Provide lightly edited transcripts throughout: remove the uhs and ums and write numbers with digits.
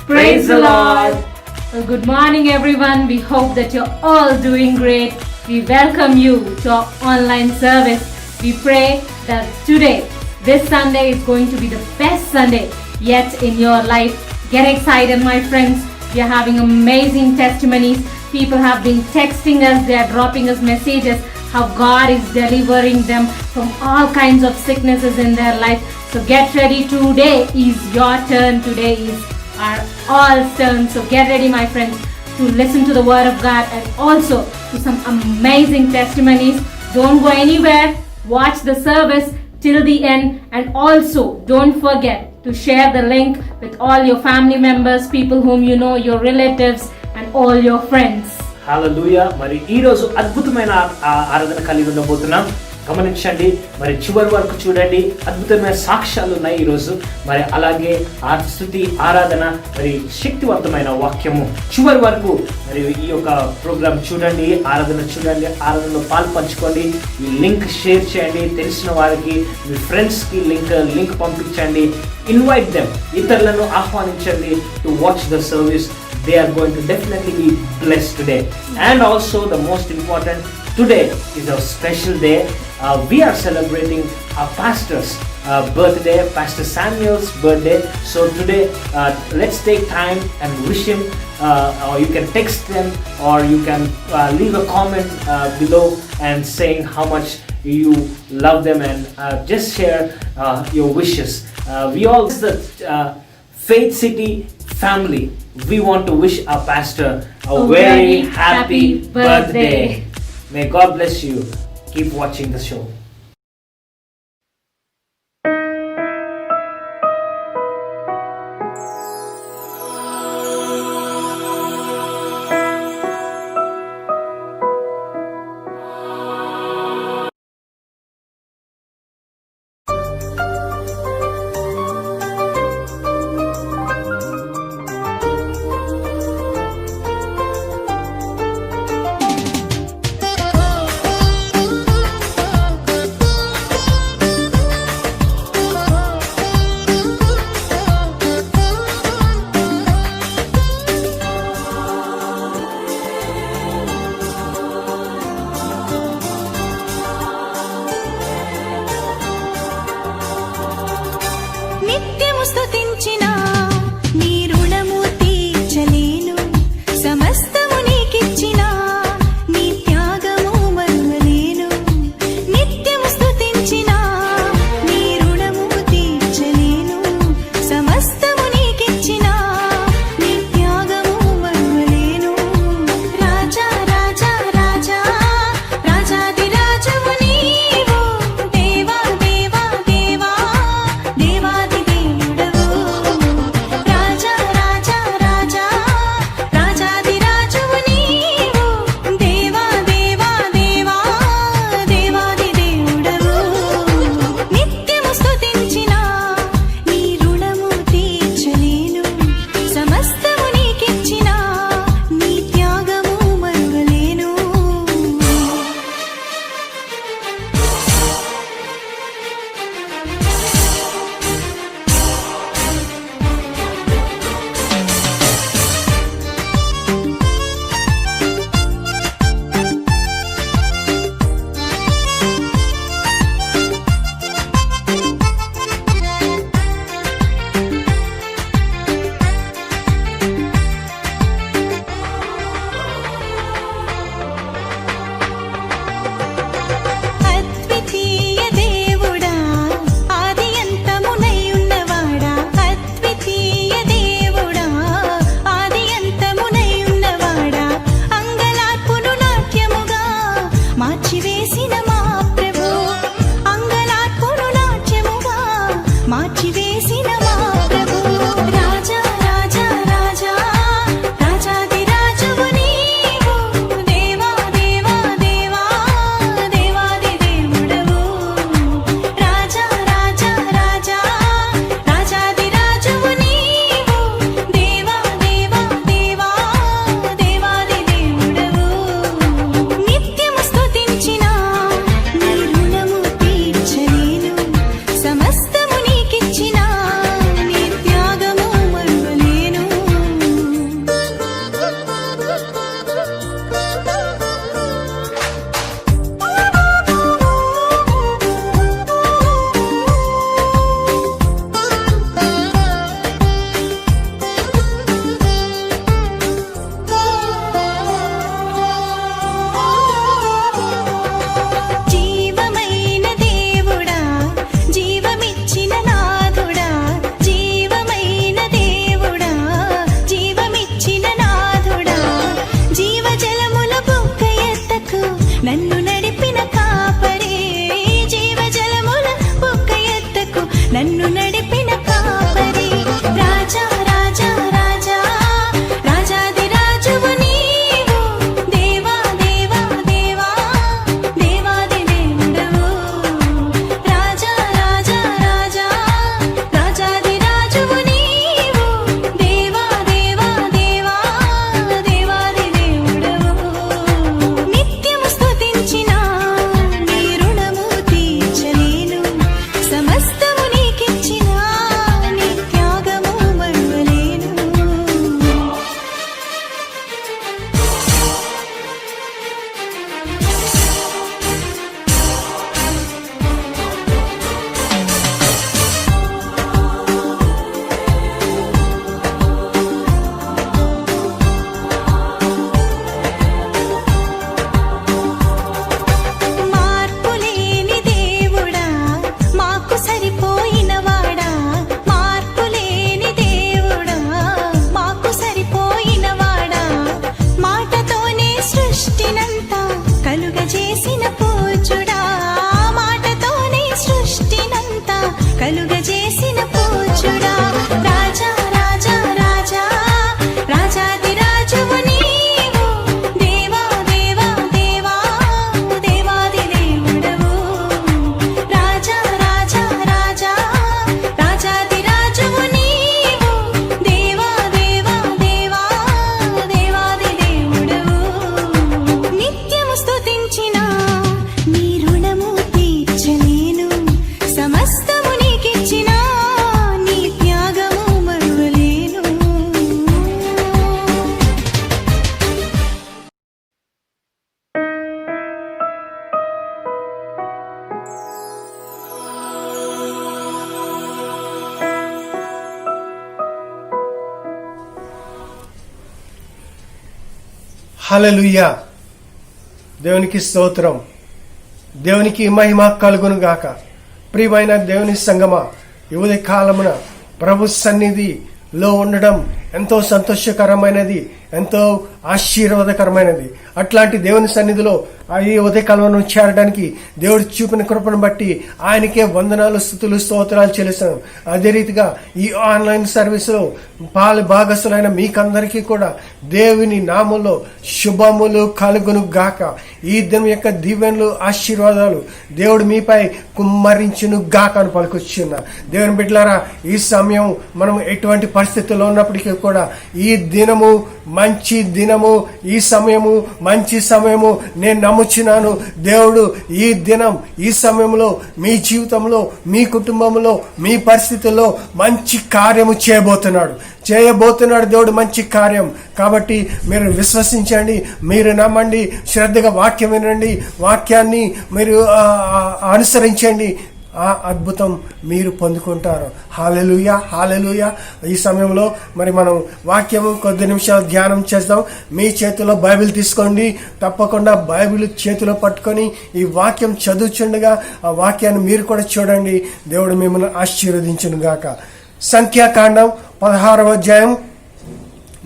Praise the Lord. Well, good morning, everyone. We hope that you're all doing great. We welcome you to our online service. We pray that today, this Sunday, is going to be the best Sunday yet in your life. Get excited, my friends. We are having amazing testimonies. People have been texting us. They are dropping us messages how God is delivering them from all kinds of sicknesses in their life. So get ready. Today is your turn. Today is our all turn. So get ready, my friends, to listen to the word of God and also to some amazing testimonies. Don't go anywhere. Watch the service till the end, and also don't forget to share the link with all your family members, people whom you know, your relatives, and all your friends. హల్లెలూయా. మరి ఈ రోజు అద్భుతమైన ఆరాధన కలిగి ఉండబోతున్నాం. గమనించండి, మరి చివరి వరకు చూడండి. అద్భుతమైన సాక్ష్యాలు ఉన్నాయి ఈరోజు. మరి అలాగే స్తుతి ఆరాధన, మరి శక్తివంతమైన వాక్యము. చివరి వరకు మరి ఈ యొక్క ప్రోగ్రామ్ చూడండి, ఆరాధన చూడండి, ఆరాధనలో పాలు పంచుకోండి. ఈ లింక్ షేర్ చేయండి, తెలిసిన వారికి, మీ ఫ్రెండ్స్కి లింక్ పంపించండి. ఇన్వైట్ దెమ్, ఇతరులను ఆహ్వానించండి to watch the service. They are going to definitely be blessed today. And also the most important, today is a special day. We are celebrating our pastor's birthday, Pastor Samuel's birthday. So today, let's take time and wish him, or you can text them, or you can leave a comment below and saying how much you love them, and just share your wishes. We all, the Faith City family, we want to wish our pastor a very happy birthday. May God bless you. Keep watching the show. దేవా దేవా దేవా దేవాది దేవుడవు మార్చివేసిన మా ప్రభు. రాజా రాజా రాజా రాజాది రాజువు నీవు, దేవా దేవా దేవా దేవాది దేవుడవు. రాజా రాజా రాజా రాజాది రాజువు నీవు, దేవా దేవా దేవా దేవాది దేవుడవు. నిత్యము స్తుతించిన నీ రుణము తీర్చలేను, సమస్తము నీకిచ్చిన నీ త్యాగము మరువలేను. జీవమైన దేవుడా, జీవమిచ్చిన నాథుడా, జీవమైన దేవుడా, జీవమిచ్చిన నాథుడా, జీవజలముల బుగ్గ ఎత్తకు నన్ను నడిపిన కాపరే, జీవజలముల బుగ్గ ఎత్తకు నన్ను నడిపిన కాపరే. రాజా రాజా రాజా రాజాది రాజువు నీవు, దేవా దేవా దేవా దేవాది దేవుడవు. రాజా రాజా రాజా రాజాది రాజువు నీవు, దేవా దేవా దేవా దేవాది దేవుడవు. నిత్యము స్తుతించిన నీ రుణము తీర్చలేను, సమస్తము నీకిచ్చిన నీ త్యాగము మరువలేను. మార్పులేని దేవుడా, మాకు సరిపోయినవాడా, మార్పులేని దేవుడా, మాకు సరిపోయినవాడా, మాటతోనే సృష్టినంతా కలుగజేసిన పూజుడా, మాటతోనే సృష్టినంతా కలుగజేసిన పూజుడా. రాజా రాజా రాజా రాజాది రాజువు నీవు, దేవా దేవా దేవా దేవాది దేవుడవు. రాజా రాజా రాజా రాజాది రాజువు నీవు, దేవా దేవా దేవా దేవాది దేవుడవు. నిత్యము స్తుతించిన నీ రుణము తీర్చలేను, సమస్తము నీకిచ్చిన నీ త్యాగము మరువలేను. హల్లెలూయా. దేవునికి స్తోత్రం, దేవునికి మహిమ కలుగును గాక. ప్రియమైన దేవుని సంగమా, ఈ ఉదయ కాలమున ప్రభు సన్నిధిలో ఉండడం ఎంతో సంతోషకరమైనది, ఎంతో ఆశీర్వాదకరమైనది. అట్లాంటి దేవుని సన్నిధిలో ఈ ఉదయకాలంలో చేరడానికి దేవుడు చూపిన కృపను బట్టి ఆయనకే వందనాలు, స్తుతులు, స్తోత్రాలు చెల్లిస్తాను. అదే రీతిగా ఈ ఆన్లైన్ సర్వీసులో పాలు భాగస్తులైన మీకందరికీ కూడా దేవుని నామంలో శుభములు కలుగును గాక. ఈ దినం యొక్క దీవెనలు, ఆశీర్వాదాలు దేవుడు మీపై కుమ్మరించును గాక అని పలుకొచ్చున్నా. దేవుని బిడ్డలారా, ఈ సమయం మనం ఎటువంటి పరిస్థితుల్లో ఉన్నప్పటికీ కూడా ఈ దినము మంచి దినము, ఈ సమయము మంచి సమయము నేను నమ్ముచున్నాను. దేవుడు ఈ దినం, ఈ సమయంలో మీ జీవితంలో, మీ కుటుంబంలో, మీ పరిస్థితుల్లో మంచి కార్యము చేయబోతున్నాడు దేవుడు, మంచి కార్యం. కాబట్టి మీరు విశ్వసించండి, మీరు నమ్మండి, శ్రద్ధగా వాక్యం వినండి, వాక్యాన్ని మీరు అనుసరించండి. ఆ అద్భుతం మీరు పొందుకుంటారు. హల్లెలూయా, హల్లెలూయా. ఈ సమయంలో మరి మనం వాక్యము కొద్ది నిమిషాలు ధ్యానం చేద్దాం. మీ చేతిలో బైబిల్ తీసుకోండి, తప్పకుండా బైబిల్ చేతిలో పట్టుకొని ఈ వాక్యం చదువుచుండగా ఆ వాక్యాన్ని మీరు కూడా చూడండి. దేవుడు మిమ్మల్ని ఆశీర్వదించును గాక. సంఖ్యాకాండం 16వ అధ్యాయం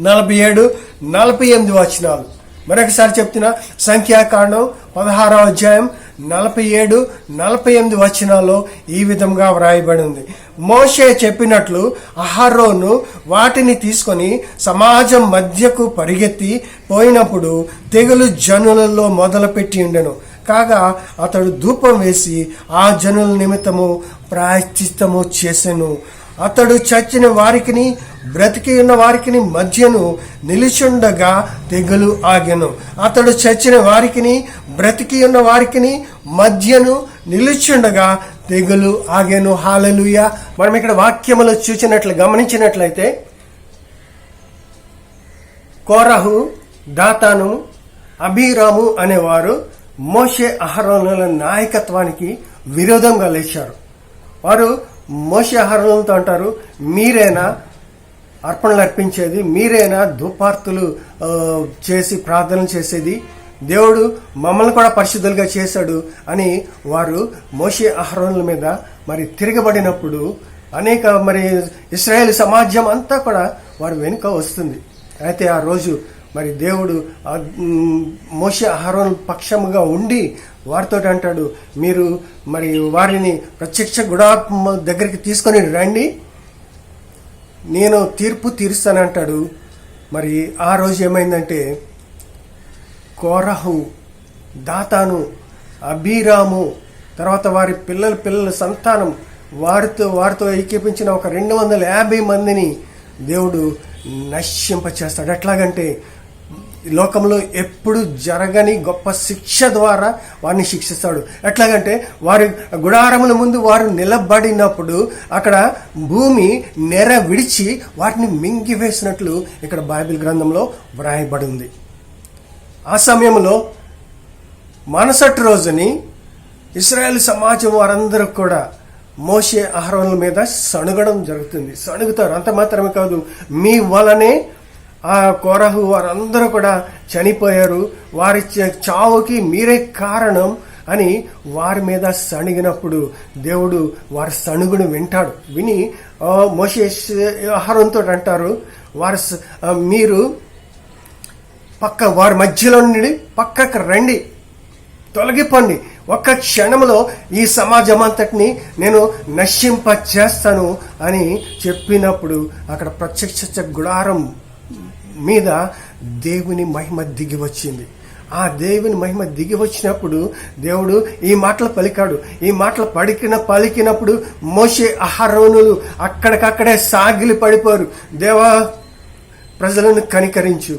47-48 వచనాలు. మరొకసారి చెప్తున్నా, సంఖ్యాకాండం 16వ అధ్యాయం 47-48 వచనాల్లో ఈ విధంగా వ్రాయబడి ఉంది. మోషే చెప్పినట్లు అహరోను వాటిని తీసుకొని సమాజం మధ్యకు పరిగెత్తి పోయినప్పుడు తెగులు జనులలో మొదలుపెట్టి ఉండెను. కాగా అతడు ధూపం వేసి ఆ జనుల నిమిత్తము ప్రాయశ్చిత్తము చేసెను. అతడు చచ్చిన వారికిని బ్రతికి ఉన్న వారికిని మధ్యను నిలిచుండగా తెగులు ఆగెను. అతడు చచ్చిన వారికిని బ్రతికి ఉన్న వారికిని మధ్యను నిలిచుండగా తెగులు ఆగెను. హల్లెలూయా. మనం ఇక్కడ వాక్యములు గమనించినట్లయితే కోరహు, దాతాను, అబీరాము అనేవారు మోషే అహరోనుల నాయకత్వానికి విరోధంగా లేచారు. వారు మోషే అహరోనులతో అంటారు, మీరేనా అర్పణలు అర్పించేది, మీరేనా ధూపార్తులు చేసి ప్రార్థనలు చేసేది, దేవుడు మమ్మల్ని కూడా పరిశుద్ధులుగా చేశాడు అని వారు మోషే అహరోనుల మీద మరి తిరగబడినప్పుడు అనేక మరి ఇశ్రాయేల్ సమాజం అంతా కూడా వారు వెనుక వస్తుంది. అయితే ఆ రోజు మరి దేవుడు మోషే అహరోను పక్షముగా ఉండి వారితో అంటాడు, మీరు మరి వారిని ప్రత్యక్ష గుడారం దగ్గరికి తీసుకొని రండి, నేను తీర్పు తీరుస్తానంటాడు. మరి ఆ రోజు ఏమైందంటే కోరహు, దాతాను, అబీరాము, తర్వాత వారి పిల్లల సంతానం వారితో ఏకీపించిన ఒక 250 మందిని దేవుడు నశింపచేస్తాడు. ఎట్లాగంటే లోకంలో ఎప్పుడు జరగని గొప్ప శిక్ష ద్వారా వారిని శిక్షిస్తాడు. ఎట్లాగంటే వారి గుడారముల ముందు వారు నిలబడినప్పుడు అక్కడ భూమి నెర విడిచి వాటిని మింగివేసినట్లు ఇక్కడ బైబిల్ గ్రంథంలో వ్రాయబడి ఉంది. ఆ సమయంలో మరుసటి రోజుని ఇశ్రాయేల్ సమాజం వారందరూ కూడా మోషే అహరోనుల మీద సణుగడం జరుగుతుంది. సణుగుతారు. అంత మాత్రమే కాదు, మీ వలనే ఆ కోరహు వారందరూ కూడా చనిపోయారు, వారి చావుకి మీరే కారణం అని వారి మీద సణిగినప్పుడు దేవుడు వారి సణుగును వింటాడు. విని మోషే అహరోనుతో అంటారు, మీరు వారి మధ్యలో నుండి పక్కకు రండి, తొలగిపోండి, ఒక్క క్షణంలో ఈ సమాజం అంతటిని నేను నశింప చేస్తాను అని చెప్పినప్పుడు అక్కడ ప్రత్యక్ష గుడారం మీద దేవుని మహిమ దిగి వచ్చింది. ఆ దేవుని మహిమ దిగి వచ్చినప్పుడు దేవుడు ఈ మాటలు పలికాడు. ఈ మాటలు పలికినప్పుడు మోషే అహరోనులు అక్కడికక్కడే సాగిలి పడిపోరు. దేవా, ప్రజలను కనికరించు,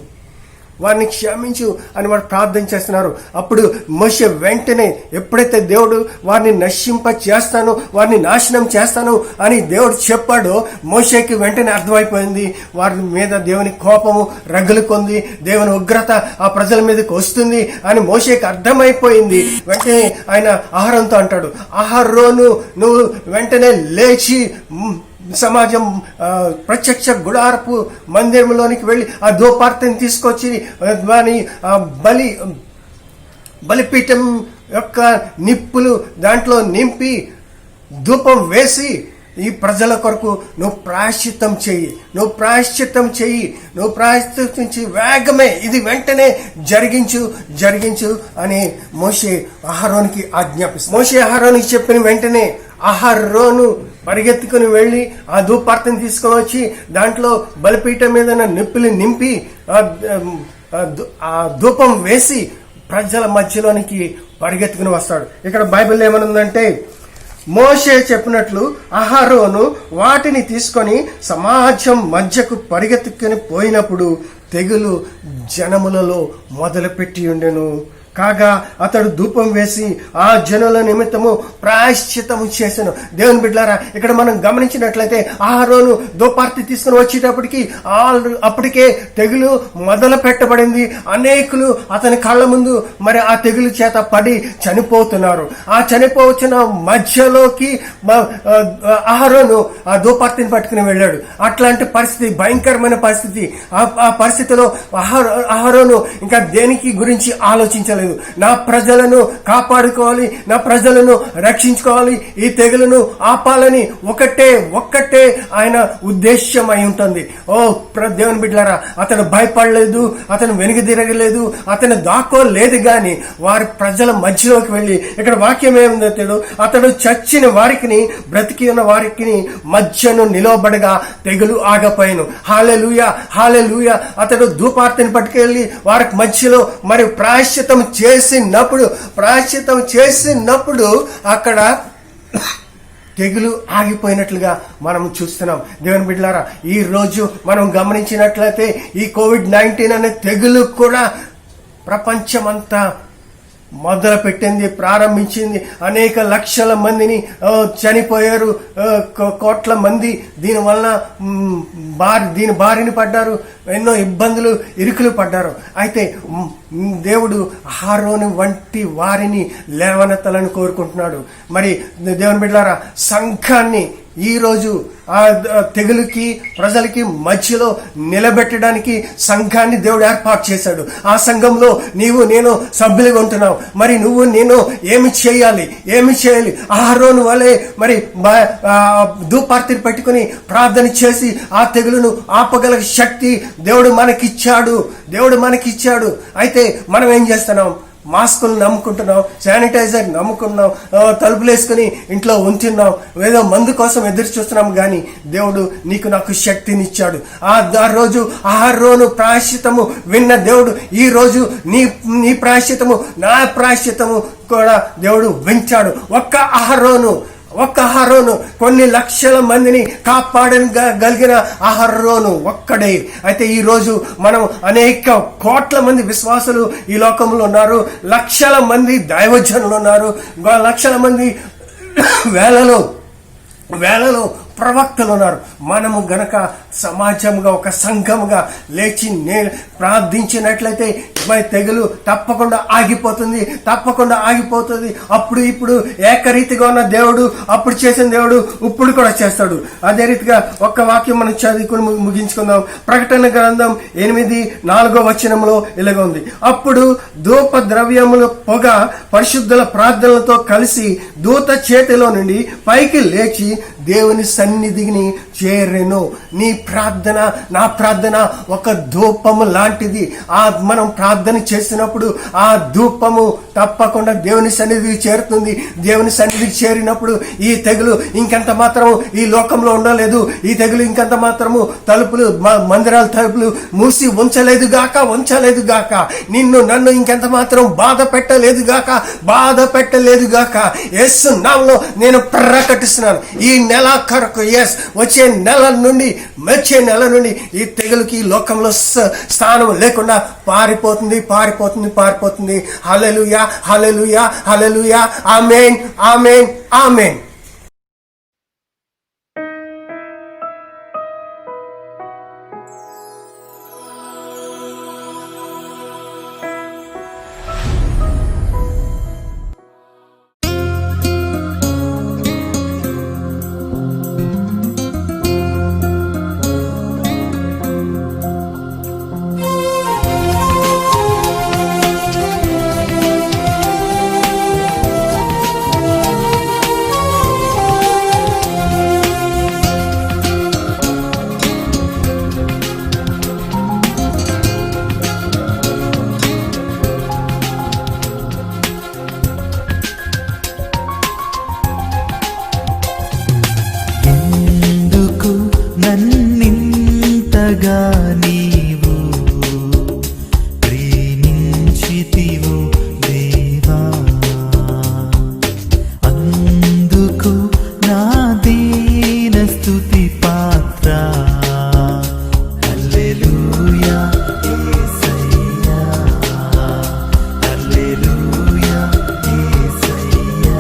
వారిని క్షమించు అని వారు ప్రార్థన చేస్తున్నారు. అప్పుడు మోషే వెంటనే ఎప్పుడైతే దేవుడు వారిని నశింప చేస్తాను, వారిని నాశనం చేస్తాను అని దేవుడు చెప్పాడో మోషేకి వెంటనే అర్థమైపోయింది, వారి మీద దేవుని కోపము రగులుకొంది, దేవుని ఉగ్రత ఆ ప్రజల మీదకి వస్తుంది అని మోషేకి అర్థమైపోయింది. వెంటనే ఆయన అహరోనుతో అంటాడు, అహరోను, నువ్వు వెంటనే లేచి సమాజం ప్రత్యక్ష గుడారపు మందిరంలోనికి వెళ్ళి ఆ ధూపార్తిని తీసుకొచ్చి బలిపీఠం యొక్క నిప్పులు దాంట్లో నింపి ధూపం వేసి ఈ ప్రజల కొరకు నువ్వు ప్రాయశ్చిత్తం చెయ్యి, నువ్వు ప్రాయశ్చిత్తం వేగమే ఇది వెంటనే జరిగించు అని మోషే అహరోనుకి ఆజ్ఞాపిస్తాడు. మోషే అహరోనుకి చెప్పిన వెంటనే అహరోను పరిగెత్తుకుని వెళ్ళి ఆ ధూపార్తిని తీసుకొని వచ్చి దాంట్లో బలిపీఠం మీద నిప్పులు నింపి ఆ ధూపం వేసి ప్రజల మధ్యలోనికి పరిగెత్తుకుని వస్తాడు. ఇక్కడ బైబిల్ ఏమనుందంటే, మోషే చెప్పినట్లు అహరోను వాటిని తీసుకొని సమాజం మధ్యకు పరిగెత్తుకుని పోయినప్పుడు తెగులు జనములలో మొదలుపెట్టి ఉండెను. కాగా అతడు ధూపం వేసి ఆ జనుల నిమిత్తము ప్రాయశ్చిత్తము చేసెను. దేవుని బిడ్డలారా, ఇక్కడ మనం గమనించినట్లయితే అహరోను ధూపార్తి తీసుకుని వచ్చేటప్పటికి అప్పటికే తెగులు మొదలు పెట్టబడింది. అనేకులు అతని కళ్ళ ముందు మరి ఆ తెగులు చేత పడి చనిపోతున్నారు. ఆ చనిపోతున్న మధ్యలోకి అహరోను ఆ ధూపార్తిని పట్టుకుని వెళ్ళాడు. అట్లాంటి పరిస్థితి, భయంకరమైన పరిస్థితి. ఆ పరిస్థితిలో అహరోను ఇంకా దేనికి గురించి ఆలోచించలేదు. అనుమతించలేదు. నా ప్రజలను కాపాడుకోవాలి, నా ప్రజలను రక్షించుకోవాలి, ఈ తెగులను ఆపాలని ఒక్కటే ఆయన ఉద్దేశ్యం అయి ఉంటుంది. ఓ దేవుని బిడ్డలారా, అతను భయపడలేదు, అతను వెనుక తిరగలేదు, అతను దాక్కోలేదు. గాని వారి ప్రజల మధ్యలోకి వెళ్ళి, ఇక్కడ వాక్యం ఏముందో తెలియదు, అతడు చచ్చిన వారికి బ్రతికి ఉన్న వారికి మధ్యను నిలవబడగా తెగులు ఆగపోయాను. హల్లెలూయా, హల్లెలూయా. అతడు ధూపార్తిని పట్టుకెళ్ళి వారికి మధ్యలో మరి ప్రాయశ్చిత్తం చేసినప్పుడు అక్కడ తెగులు ఆగిపోయినట్లుగా మనం చూస్తున్నాం. దేవుని బిడ్డలారా, ఈ రోజు మనం గమనించినట్లయితే ఈ కోవిడ్-19 అనే తెగులు కూడా ప్రపంచమంతా మొదలు పెట్టింది, ప్రారంభించింది. అనేక లక్షల మందిని చనిపోయారు, కోట్ల మంది దీనివల్ల దీని బారిన పడ్డారు, ఎన్నో ఇబ్బందులు ఇరుకులు పడ్డారు. అయితే దేవుడు అహరోను వంటి వారిని లేవనెత్తాలని కోరుకుంటున్నాడు. మరి దేవుని బిడ్డలారా, సంఘాన్ని ఈ రోజు ఆ తెగులుకి ప్రజలకి మధ్యలో నిలబెట్టడానికి సంఘాన్ని దేవుడు ఏర్పాటు చేశాడు. ఆ సంఘంలో నీవు నేను సభ్యులుగా ఉంటున్నావు. మరి నువ్వు నేను ఏమి చేయాలి? అహరోను వలె మరి ధూపార్తిని పెట్టుకుని ప్రార్థన చేసి ఆ తెగులును ఆపగల శక్తి దేవుడు మనకిచ్చాడు. అయితే మనం ఏం చేస్తున్నాం? మాస్కులు నమ్ముకుంటున్నాం, శానిటైజర్ నమ్ముకున్నాం, తలుపులు వేసుకుని ఇంట్లో ఉంటున్నాం, ఏదో మందు కోసం ఎదురు చూస్తున్నాం. కానీ దేవుడు నీకు నాకు శక్తినిచ్చాడు. ఆ రోజు అహరోను ప్రాయశ్చిత్తము విన్న దేవుడు ఈ రోజు నీ ప్రాయశ్చిత్తము, నా ప్రాయశ్చిత్తము కూడా దేవుడు వింటాడు. ఒక్క అహరోను కొన్ని లక్షల మందిని కాపాడగలిగిన అహరోను ఒక్కడే. అయితే ఈ రోజు మనం అనేక కోట్ల మంది విశ్వాసులు ఈ లోకంలో ఉన్నారు, లక్షల మంది దైవజనులు ఉన్నారు, లక్షల మంది వేలలో ప్రవక్తలు ఉన్నారు. మనము గనక సమాజంగా ఒక సంఘముగా లేచి ప్రార్థించినట్లయితే తెగులు తప్పకుండా ఆగిపోతుంది. అప్పుడు ఇప్పుడు ఏకరీతిగా ఉన్న దేవుడు అప్పుడు చేసిన దేవుడు ఇప్పుడు కూడా చేస్తాడు. అదే రీతిగా ఒక్క వాక్యం మనం చదువుకుని ముగించుకుందాం. ప్రకటన గ్రంథం 8:4 ఇలాగ ఉంది. అప్పుడు ధూప ద్రవ్యముల పొగ పరిశుద్ధుల ప్రార్థనలతో కలిసి దూత చేతిలో నుండి పైకి లేచి దేవుని సన్నిధిని చేరెను. నీ ప్రార్థన, నా ప్రార్థన ఒక ధూపము లాంటిది. మనం ప్రార్థన చేసినప్పుడు ఆ ధూపము తప్పకుండా దేవుని సన్నిధికి చేరుతుంది. దేవుని సన్నిధికి చేరినప్పుడు ఈ తెగులు ఇంకెంత మాత్రం ఈ లోకంలో ఉండలేదు. ఈ తెగులు ఇంకెంత మాత్రము మందిరాల తలుపులు మూసి ఉంచలేదు గాక. నన్ను ఇంకెంత మాత్రం బాధ పెట్టలేదు గాక. యేసు నామములో నేను ప్రకటిస్తున్నాను, ఈ నెల కొరకు వచ్చే నెల నుండి ఈ తెగులుకి ఈ లోకంలో స్థానం లేకుండా పారిపోతుంది. హల్లెలూయా, హల్లెలూయా, హల్లెలూయా. ఆమేన్, ఆమేన్, ఆమేన్. నన్నింతగా నీవు ప్రేమించితివు దేవా, అందుకు నా దీన స్తుతి పాత్ర. హల్లెలూయా యేసయ్యా, హల్లెలూయా యేసయ్యా.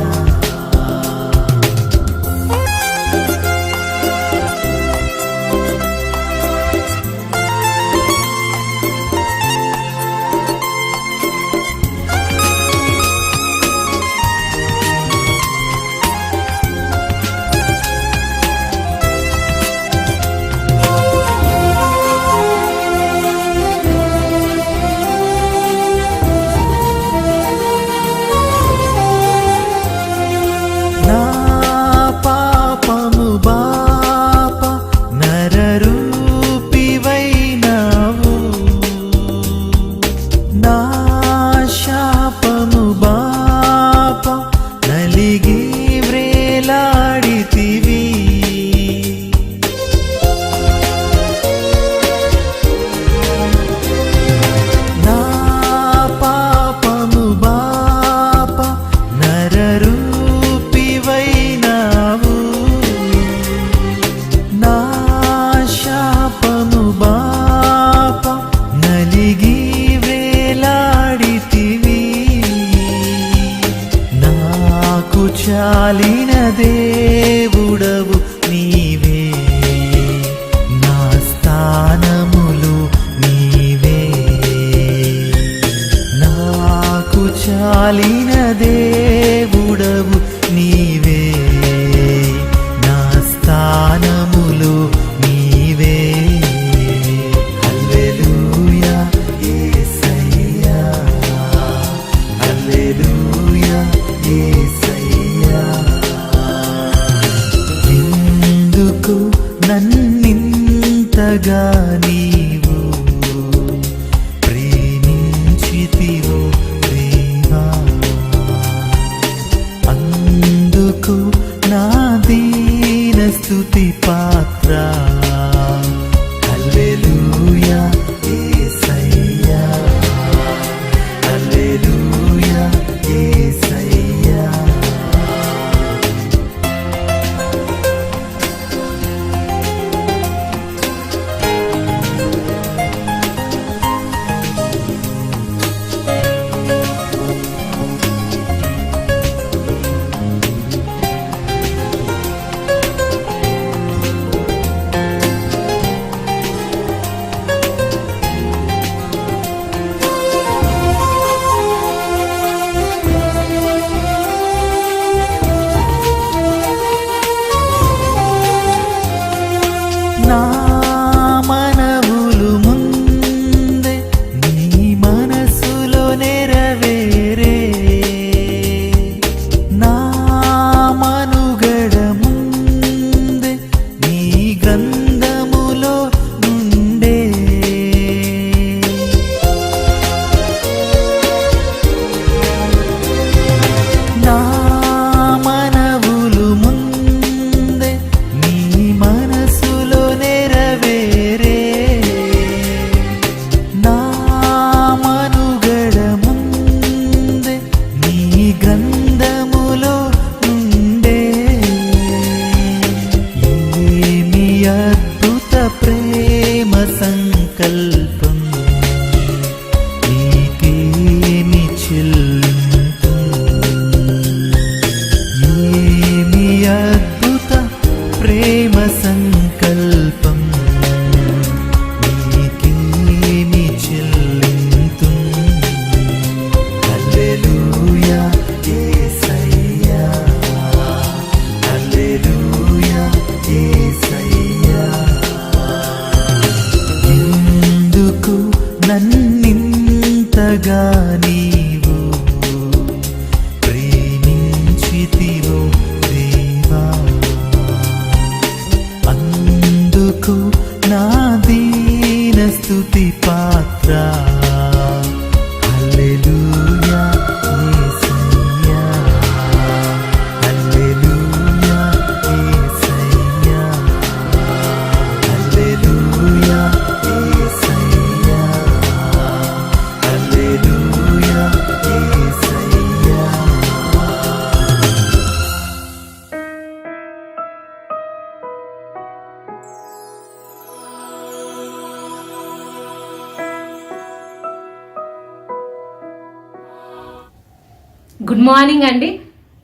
నన్నింతగా నీవు ప్రేమించితివో దేవా, అందుకు నా దీన స్తుతి పాత్ర. హల్లెలూయా యేసయ్యా, హల్లెలూయా యేసయ్యా. నా మనవులు ముందే నీ మనసులో నెరవేరే, నా మనుగడ ముందే నీ గ్రంథములో నుండే. నా మనవులు ముందే నీ మనసులో నెరవేరే, నా మనుగడ ముందే నీ గ్రంథములో నుండే. ఏమి అద్భుత ప్రేమ సంకల్పం, నీకేమి చెల్లింపు. ఏమి అద్భుత ప్రేమ సంకల్పం, నీకేమి చెల్లింతు. హల్లెలూయా యేసయ్యా, హల్లెలూయా యేసయ్యా. ఎందుకు నన్నింతగా నీవు ప్రేమించితివో దేవా, అందుకు నా దీన స్తుతి పాత్ర. హల్లెలూయా యేసయ్యా, హల్లెలూయా యేసయ్యా, హల్లెలూయా యేసయ్యా, హల్లెలూయా యేసయ్యా. గుడ్ మార్నింగ్ అండి.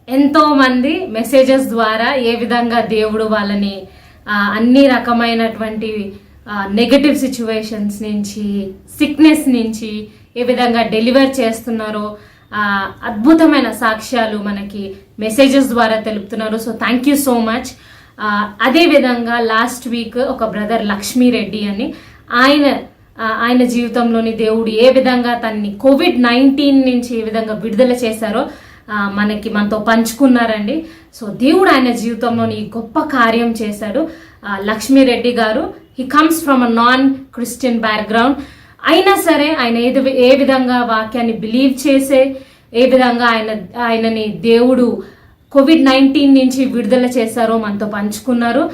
ఎంతో మంది మెసేజెస్ ద్వారా ఏ విధంగా దేవుడు వాళ్ళని అన్ని రకమైనటువంటి నెగటివ్ సిచ్యువేషన్స్ నుంచి, సిక్నెస్ నుంచి ఏ విధంగా డెలివర్ చేస్తున్నారో అద్భుతమైన సాక్ష్యాలు మనకి మెసేజెస్ ద్వారా తెలుపుతున్నారు. So thank you so much. అదేవిధంగా లాస్ట్ వీక్ ఒక బ్రదర్ లక్ష్మీ రెడ్డి అని ఆయన జీవితంలోని దేవుడు ఏ విధంగా తన్ని COVID-19 నుంచి ఏ విధంగా విడుదల చేశారో మనతో పంచుకున్నారండి. సో దేవుడు ఆయన జీవితంలోని గొప్ప కార్యం చేశాడు. లక్ష్మీరెడ్డి గారు he comes from a non Christian background అయినా సరే ఆయన ఏ విధంగా వాక్యాన్ని బిలీవ్ చేసే, ఏ విధంగా ఆయనని దేవుడు COVID-19 నుంచి విడుదల చేశారో మనతో పంచుకున్నారు.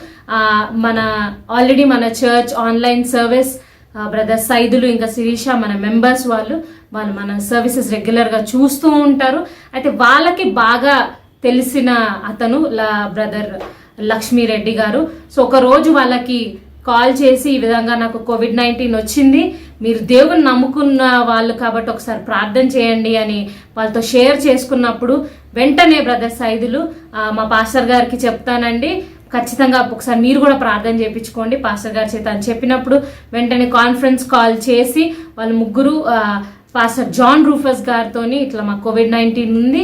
ఆల్రెడీ మన church online service brother Saidulu ఇంకా శిరీష మన మెంబర్స్ వాళ్ళు మన సర్వీసెస్ రెగ్యులర్గా చూస్తూ ఉంటారు. అయితే వాళ్ళకి బాగా తెలిసిన అతను బ్రదర్ లక్ష్మీరెడ్డి గారు. సో ఒక రోజు వాళ్ళకి కాల్ చేసి ఈ విధంగా నాకు COVID-19 వచ్చింది, మీరు దేవుని నమ్ముకున్న వాళ్ళు కాబట్టి ఒకసారి ప్రార్థన చేయండి అని వాళ్ళతో షేర్ చేసుకున్నప్పుడు వెంటనే బ్రదర్ సైదులు మా పాస్టర్ గారికి చెప్తానండి, ఖచ్చితంగా ఒకసారి మీరు కూడా ప్రార్థన చేయించుకోండి పాస్టర్ గారి చేత అని చెప్పినప్పుడు వెంటనే కాన్ఫరెన్స్ కాల్ చేసి వాళ్ళు ముగ్గురు పాస్టర్ జాన్ రూఫస్ గారితో ఇట్లా మా COVID-19 ఉంది,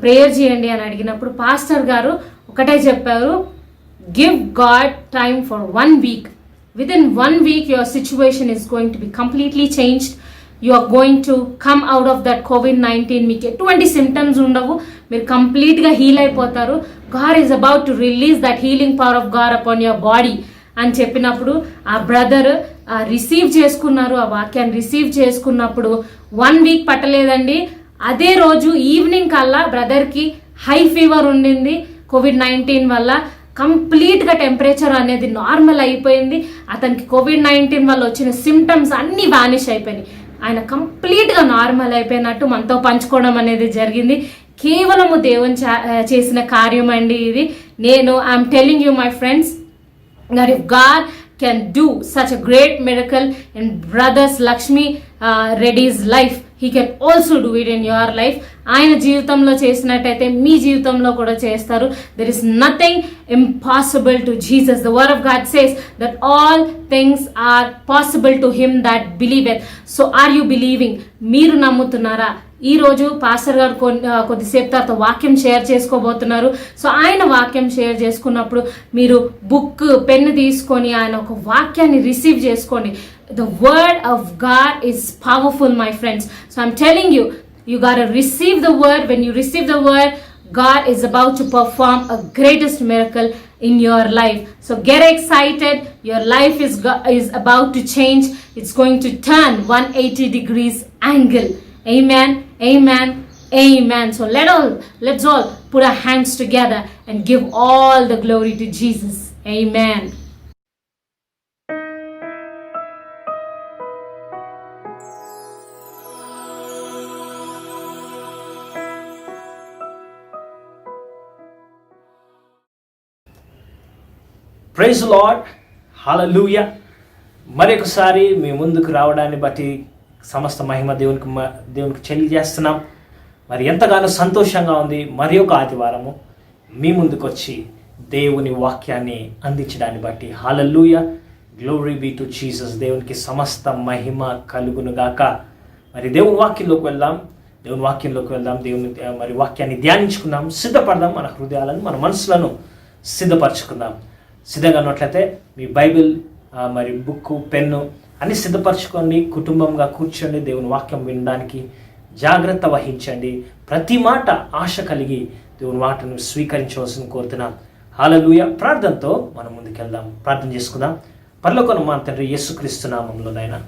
ప్రేయర్ చేయండి అని అడిగినప్పుడు పాస్టర్ గారు ఒకటే చెప్పారు, give God time for 1 week. Within 1 week your situation is going to be completely changed. You are going to come out of that COVID-19. మీకు ఎటువంటి సిమ్టమ్స్ ఉండవు, మీరు కంప్లీట్గా హీల్ అయిపోతారు. God is about to release that healing power of God upon your body అని చెప్పినప్పుడు ఆ brother receive చేసుకున్నారు. ఆ వాక్యాన్ని రిసీవ్ చేసుకున్నప్పుడు 1 వీక్ పట్టలేదండి, అదే రోజు ఈవినింగ్ కల్లా బ్రదర్కి హై ఫీవర్ ఉండింది. COVID-19 వల్ల కంప్లీట్గా టెంపరేచర్ అనేది నార్మల్ అయిపోయింది. అతనికి COVID-19 వల్ల వచ్చిన సిమ్టమ్స్ అన్నీ వానిష్ అయిపోయినాయి. ఆయన కంప్లీట్గా నార్మల్ అయిపోయినట్టు మనతో పంచుకోవడం అనేది జరిగింది. కేవలము దేవుని చేసిన కార్యం అండి ఇది. I'm telling you my friends that if God can do such a great miracle in brothers Lakshmi Reddy's life, he can also do it in your life. ఆయన జీవితంలో చేసినట్టయితే మీ జీవితంలో కూడా చేస్తారు. There is nothing impossible to Jesus. The word of God says that all things are possible to him that believeth. So are you believing? మీరు నమ్ముతున్నారా? ఈరోజు pastor గారు కొద్దిసేపు తర్వాత వాక్యం షేర్ చేసుకోబోతున్నారు. సో ఆయన వాక్యం షేర్ చేసుకున్నప్పుడు మీరు బుక్ పెన్ తీసుకొని ఆయన ఒక వాక్యాన్ని రిసీవ్ చేసుకోండి. The word of God is powerful, my friends. So I'm telling you, you got to receive the word. When you receive the word, God is about to perform a greatest miracle in your life. So get excited. Your life is about to change. It's going to turn 180 degrees angle. Amen, amen, amen. So let's all put our hands together and give all the glory to Jesus. Amen. Praise Lord, hallelujah. మరొకసారి మీ ముందుకు రావడాన్ని బట్టి సమస్త మహిమ దేవునికి చెల్లిచేస్తున్నాం. మరి ఎంతగానో సంతోషంగా ఉంది. మరి ఒక ఆదివారము మీ ముందుకు వచ్చి దేవుని వాక్యాన్ని అందించడాన్ని బట్టి హల్లెలూయా, గ్లోరీ బీ టు జీసస్. దేవునికి సమస్త మహిమ కలుగును గాక. మరి దేవుని వాక్యంలోకి వెళ్దాం. దేవుని మరి వాక్యాన్ని ధ్యానించుకుందాం. సిద్ధపడదాం. మన హృదయాలను మన మనసులను సిద్ధపరచుకుందాం. సిద్ధంగా ఉన్నట్లయితే మీ బైబిల్ మరి బుక్ పెన్ను అన్ని సిద్ధపరచుకోండి. కుటుంబంగా కూర్చోండి. దేవుని వాక్యం వినడానికి జాగ్రత్త వహించండి. ప్రతి మాట ఆశ కలిగి దేవుని మాటను స్వీకరించవలసిన కోరుతున్నాం. హల్లెలూయా. ప్రార్థనతో మనం ముందుకెళ్దాం. ప్రార్థన చేసుకుందాం. పరలోకమున్న మా తండ్రి, యేసుక్రీస్తు నామములోనైనా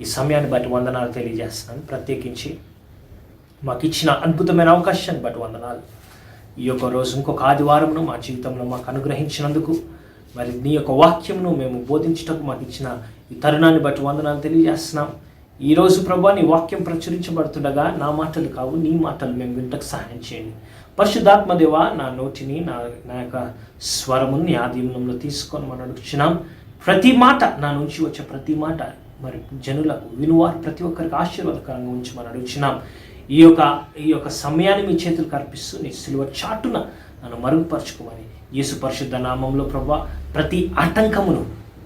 ఈ సమయాన్ని బట్టి వందనాలు తెలియజేస్తున్నాను. ప్రత్యేకించి మాకు ఇచ్చిన అద్భుతమైన అవకాశాన్ని బట్టి వందనాలు. ఈ యొక్క రోజు ఇంకొక ఆదివారమును మా జీవితంలో మాకు అనుగ్రహించినందుకు, మరి నీ యొక్క వాక్యమును మేము బోధించటకు మాకు ఇచ్చిన ఈ తరుణాన్ని బట్టి వందనాలు తెలియజేస్తున్నాం. ఈరోజు ప్రభువా, నీ వాక్యం ప్రచురించబడుతుండగా నా మాటలు కావు, నీ మాటలు మేము వింటకు సహాయం చేయండి. పరిశుద్ధాత్మదేవా, నా నోటిని నా యొక్క స్వరమును నీ ఆధీనంలో తీసుకొని మనం అడుగుచున్నాం. ప్రతి మాట, నా నుంచి వచ్చే ప్రతి మాట మరి జనులకు వినువారు ప్రతి ఒక్కరికి ఆశీర్వాదకరంగా ఉంచి మనం అడుగుచున్నాం. ఈ యొక్క సమయాన్ని మీ చేతులకు అర్పిస్తూ నీ సిలువ చాటున నన్ను మరుగుపరచుకోమని యేసు పరిశుద్ధ నామంలో ప్రభువా, ప్రతి ఆటంకమును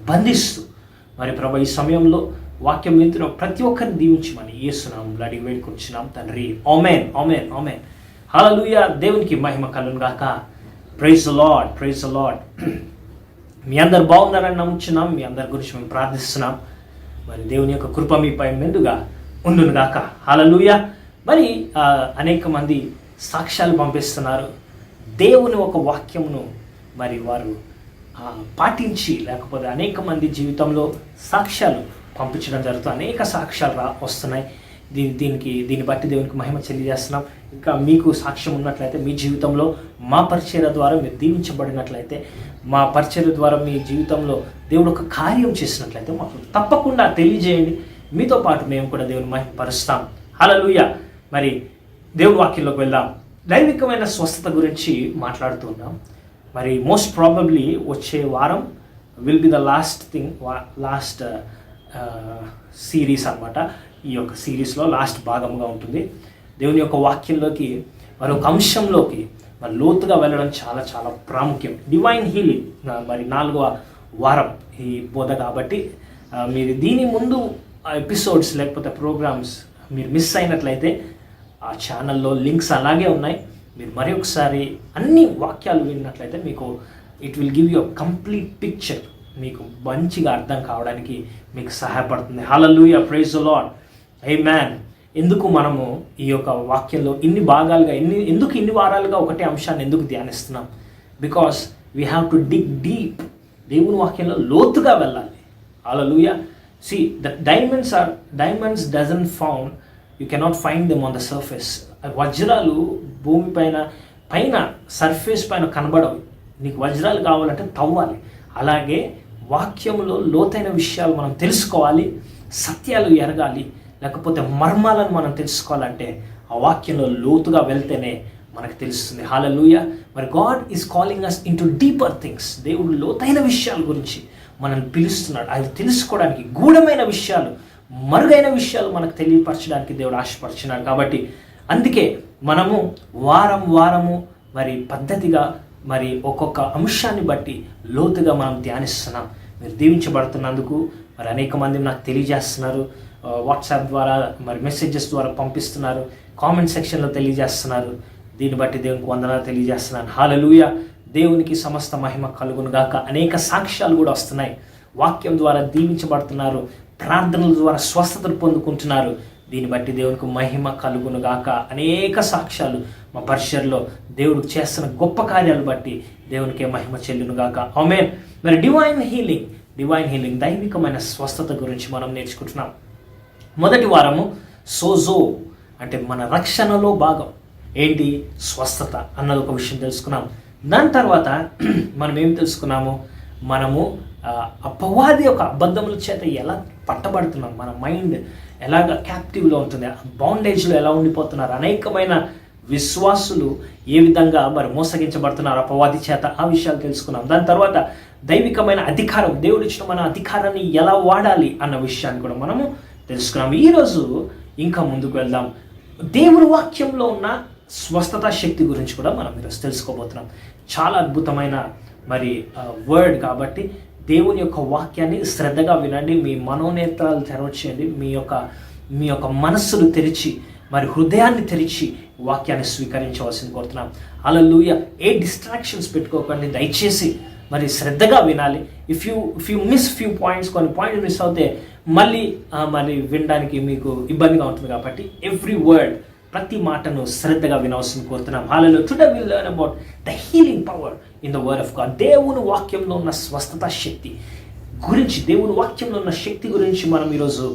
బంధిస్తూ మరి ప్రభువా, ఈ సమయంలో వాక్యం వింటున్న ప్రతి ఒక్కరిని దీవించమని యేసు నామములో అడిగి వేడుకొంచున్నాం తండ్రి. ఆమేన్, ఆమేన్, ఆమేన్. హల్లెలూయా. దేవునికి మహిమ కలుగును గాక. Praise the Lord, praise the Lord. మీ అందరు బాగున్నారని నమ్ముచున్నాం. మీ అందరి గురించి మేము ప్రార్థిస్తున్నాం. మరి దేవుని యొక్క కృప మీపై మెండుగా ఉండును గాక. హల్లెలూయా. మరి అనేక మంది సాక్ష్యాలు పంపిస్తున్నారు. దేవుని ఒక వాక్యమును మరి వారు పాటించి, లేకపోతే అనేక మంది జీవితంలో సాక్ష్యాలు పంపించడం జరుగుతుంది. అనేక సాక్ష్యాలు వస్తున్నాయి. దీన్ని బట్టి దేవునికి మహిమ తెలియజేస్తున్నాం. ఇంకా మీకు సాక్ష్యం ఉన్నట్లయితే, మీ జీవితంలో మా పరిచర్య ద్వారా మీరు దీవించబడినట్లయితే, మా పరిచర్య ద్వారా మీ జీవితంలో దేవుడు ఒక కార్యం చేసినట్లయితే మాకు తప్పకుండా తెలియజేయండి. మీతో పాటు మేము కూడా దేవుని మహిమపరుస్తాం. హల్లెలూయా. మరి దేవుని వాక్యంలోకి వెళ్దాం. దైవికమైన స్వస్థత గురించి మాట్లాడుతున్నాం. మరి మోస్ట్ ప్రాబబ్లీ వచ్చే వారం will be the last series అన్నమాట. ఈ యొక్క సిరీస్లో లాస్ట్ భాగంగా ఉంటుంది. దేవుని యొక్క వాక్యంలోకి మరొక అంశంలోకి మరి లోతుగా వెళ్ళడం చాలా చాలా ప్రాముఖ్యం. డివైన్ హీలింగ్ మరి 4వ వారం ఈ బోధ కాబట్టి మీరు దీని ముందు ఎపిసోడ్స్ లేకపోతే ప్రోగ్రామ్స్ మీరు మిస్ అయినట్లయితే ఆ ఛానల్లో లింక్స్ అలాగే ఉన్నాయి. మీరు మరి ఒకసారి అన్ని వాక్యాలు విన్నట్లయితే మీకు it will give you a complete picture. మీకు మంచిగా అర్థం కావడానికి మీకు సహాయపడుతుంది. హల్లెలూయా. Praise the lord. ఆమేన్. ఎందుకు మనము ఈ యొక్క వాక్యంలో ఇన్ని భాగాలుగా ఇన్ని వారాలుగా ఒకటే అంశాన్ని ఎందుకు ధ్యానిస్తున్నాం? Because we have to dig deep దేవుని వాక్యంలో లోతుగా వెళ్ళాలి. హల్లెలూయా. See the diamonds doesn't found, you cannot find them on the surface. వజ్రాలు భూమి పైన సర్ఫేస్ పైన కనబడవు. నీకు వజ్రాలు కావాలంటే తవ్వాలి. అలాగే వాక్యంలో లోతైన విషయాలు మనం తెలుసుకోవాలి, సత్యాలు ఎరగాలి, లేకపోతే మర్మాలను మనం తెలుసుకోవాలంటే ఆ వాక్యంలో లోతుగా వెళ్తేనే మనకు తెలుస్తుంది. హల్లెలూయా. మరి God is calling us into deeper things. దేవుడు లోతైన విషయాల గురించి మనల్ని పిలుస్తున్నాడు. అవి తెలుసుకోవడానికి, గూఢమైన విషయాలు, మరుగైన విషయాలు మనకు తెలియపరచడానికి దేవుడు ఆశపడుచున్నాడు. కాబట్టి అందుకే మనము వారము మరి పద్ధతిగా మరి ఒక్కొక్క అంశాన్ని బట్టి లోతుగా మనం ధ్యానిస్తున్నాం. మీరు దీవించబడుతున్నందుకు మరి అనేక మంది నాకు తెలియజేస్తున్నారు, వాట్సాప్ ద్వారా మరి మెసేజెస్ ద్వారా పంపిస్తున్నారు, కామెంట్ సెక్షన్లో తెలియజేస్తున్నారు. దీన్ని బట్టి దేవునికి వందనాలు తెలియజేస్తున్నాను. హల్లెలూయా. దేవునికి సమస్త మహిమ కలుగును గాక. అనేక సాక్ష్యాలు కూడా వస్తున్నాయి. వాక్యం ద్వారా దీవించబడుతున్నారు, ప్రార్థనల ద్వారా స్వస్థతలు పొందుకుంటున్నారు. దీన్ని బట్టి దేవునికి మహిమ కలుగును గాక. అనేక సాక్ష్యాలు మా పరిసరలో దేవుడు చేస్తున్న గొప్ప కార్యాలు బట్టి దేవునికే మహిమ చెల్లును గాక. ఆమేన్. మరి డివైన్ హీలింగ్ దైవికమైన స్వస్థత గురించి మనం నేర్చుకుంటున్నాం. మొదటి వారము సోజో అంటే మన రక్షణలో భాగం ఏంటి, స్వస్థత అన్నది ఒక విషయం తెలుసుకున్నాం. దాని తర్వాత మనం ఏం తెలుసుకున్నాము, మనము అపవాది యొక్క అబద్ధముల చేత ఎలా పట్టబడుతున్నాం, మన మైండ్ ఎలాగ క్యాప్టివ్లో ఉంటుంది, బాండేజ్లో ఎలా ఉండిపోతున్నారు, అనేకమైన విశ్వాసులు ఏ విధంగా మరి మోసగించబడుతున్నారు అపవాది చేత, ఆ విషయాలు తెలుసుకున్నాం. దాని తర్వాత దైవికమైన అధికారం, దేవుడు ఇచ్చిన మన అధికారాన్ని ఎలా వాడాలి అన్న విషయాన్ని కూడా మనము తెలుసుకున్నాం. ఈరోజు ఇంకా ముందుకు వెళ్దాం. దేవుని వాక్యంలో ఉన్న స్వస్థత శక్తి గురించి కూడా మనం ఈరోజు తెలుసుకోబోతున్నాం. చాలా అద్భుతమైన మరి వర్డ్ కాబట్టి దేవుని యొక్క వాక్యాన్ని శ్రద్ధగా వినండి. మీ మనోనేత్రాలు తెరవచేయండి, మీ యొక్క మనస్సును తెరిచి మరి హృదయాన్ని తెరిచి వాక్యాన్ని స్వీకరించవలసింది కోరుతున్నాం. హల్లెలూయా. ఏ డిస్ట్రాక్షన్స్ పెట్టుకోకండి, దయచేసి మరి శ్రద్ధగా వినాలి. If you miss few points, కొన్ని పాయింట్స్ మిస్ అవుతే మళ్ళీ మరి వినడానికి మీకు ఇబ్బందిగా ఉంటుంది. కాబట్టి ఎవ్రీ వర్డ్, ప్రతి మాటను శ్రద్ధగా వినవలసింది కోరుతున్నాం. హల్లెలూయా. Today will learn about the healing power in the word of God. దేవుని వాక్యంలో ఉన్న స్వస్థత శక్తి గురించి, దేవుని వాక్యంలో ఉన్న శక్తి గురించి మనం ఈరోజు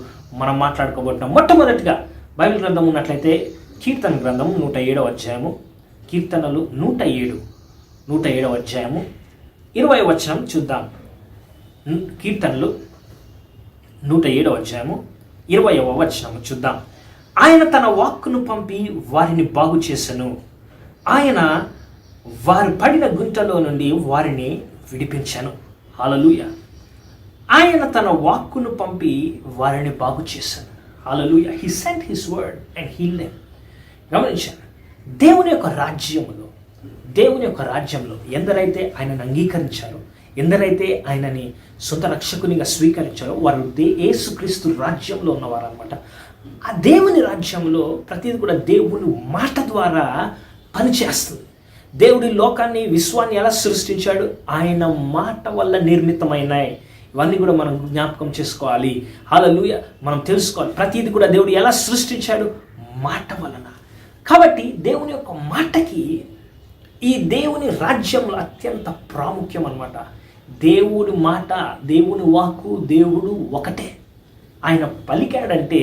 మాట్లాడుకోబోతున్నాం. మొట్టమొదటిగా బైబిల్ గ్రంథం ఉన్నట్లయితే కీర్తన గ్రంథం 107వ అధ్యాయము, కీర్తనలు 107వ అధ్యాయము 20వ వచనం చూద్దాం. కీర్తనలు 107వ అధ్యాయము 20వ వచనం చూద్దాం. ఆయన తన వాక్కును పంపి వారిని బాగు చేసెను, ఆయన వారు పడిన గుంటలో నుండి వారిని విడిపించాను. హల్లెలూయా. ఆయన తన వాక్కును పంపి వారిని బాగు చేశాను. హల్లెలూయా. He sent his word and healed them. గమనించాను, దేవుని యొక్క రాజ్యంలో ఎందరైతే ఆయనను అంగీకరించారో, ఎందరైతే ఆయనని సొంత రక్షకునిగా స్వీకరించారో వారు యేసుక్రీస్తు రాజ్యంలో ఉన్నవారు అనమాట. ఆ దేవుని రాజ్యంలో ప్రతిదీ కూడా దేవుని మాట ద్వారా పనిచేస్తుంది. దేవుడి లోకాన్ని, విశ్వాన్ని ఎలా సృష్టించాడు, ఆయన మాట వల్ల నిర్మితమైనాయి. ఇవన్నీ కూడా మనం జ్ఞాపకం చేసుకోవాలి. హల్లెలూయా. మనం తెలుసుకోవాలి, ప్రతిదీ కూడా దేవుడు ఎలా సృష్టించాడు, మాట వలన. కాబట్టి దేవుని యొక్క మాటకి ఈ దేవుని రాజ్యంలో అత్యంత ప్రాముఖ్యం అన్నమాట. దేవుడి మాట, దేవుని వాక్కు, దేవుడు ఒకటే. ఆయన పలికాడంటే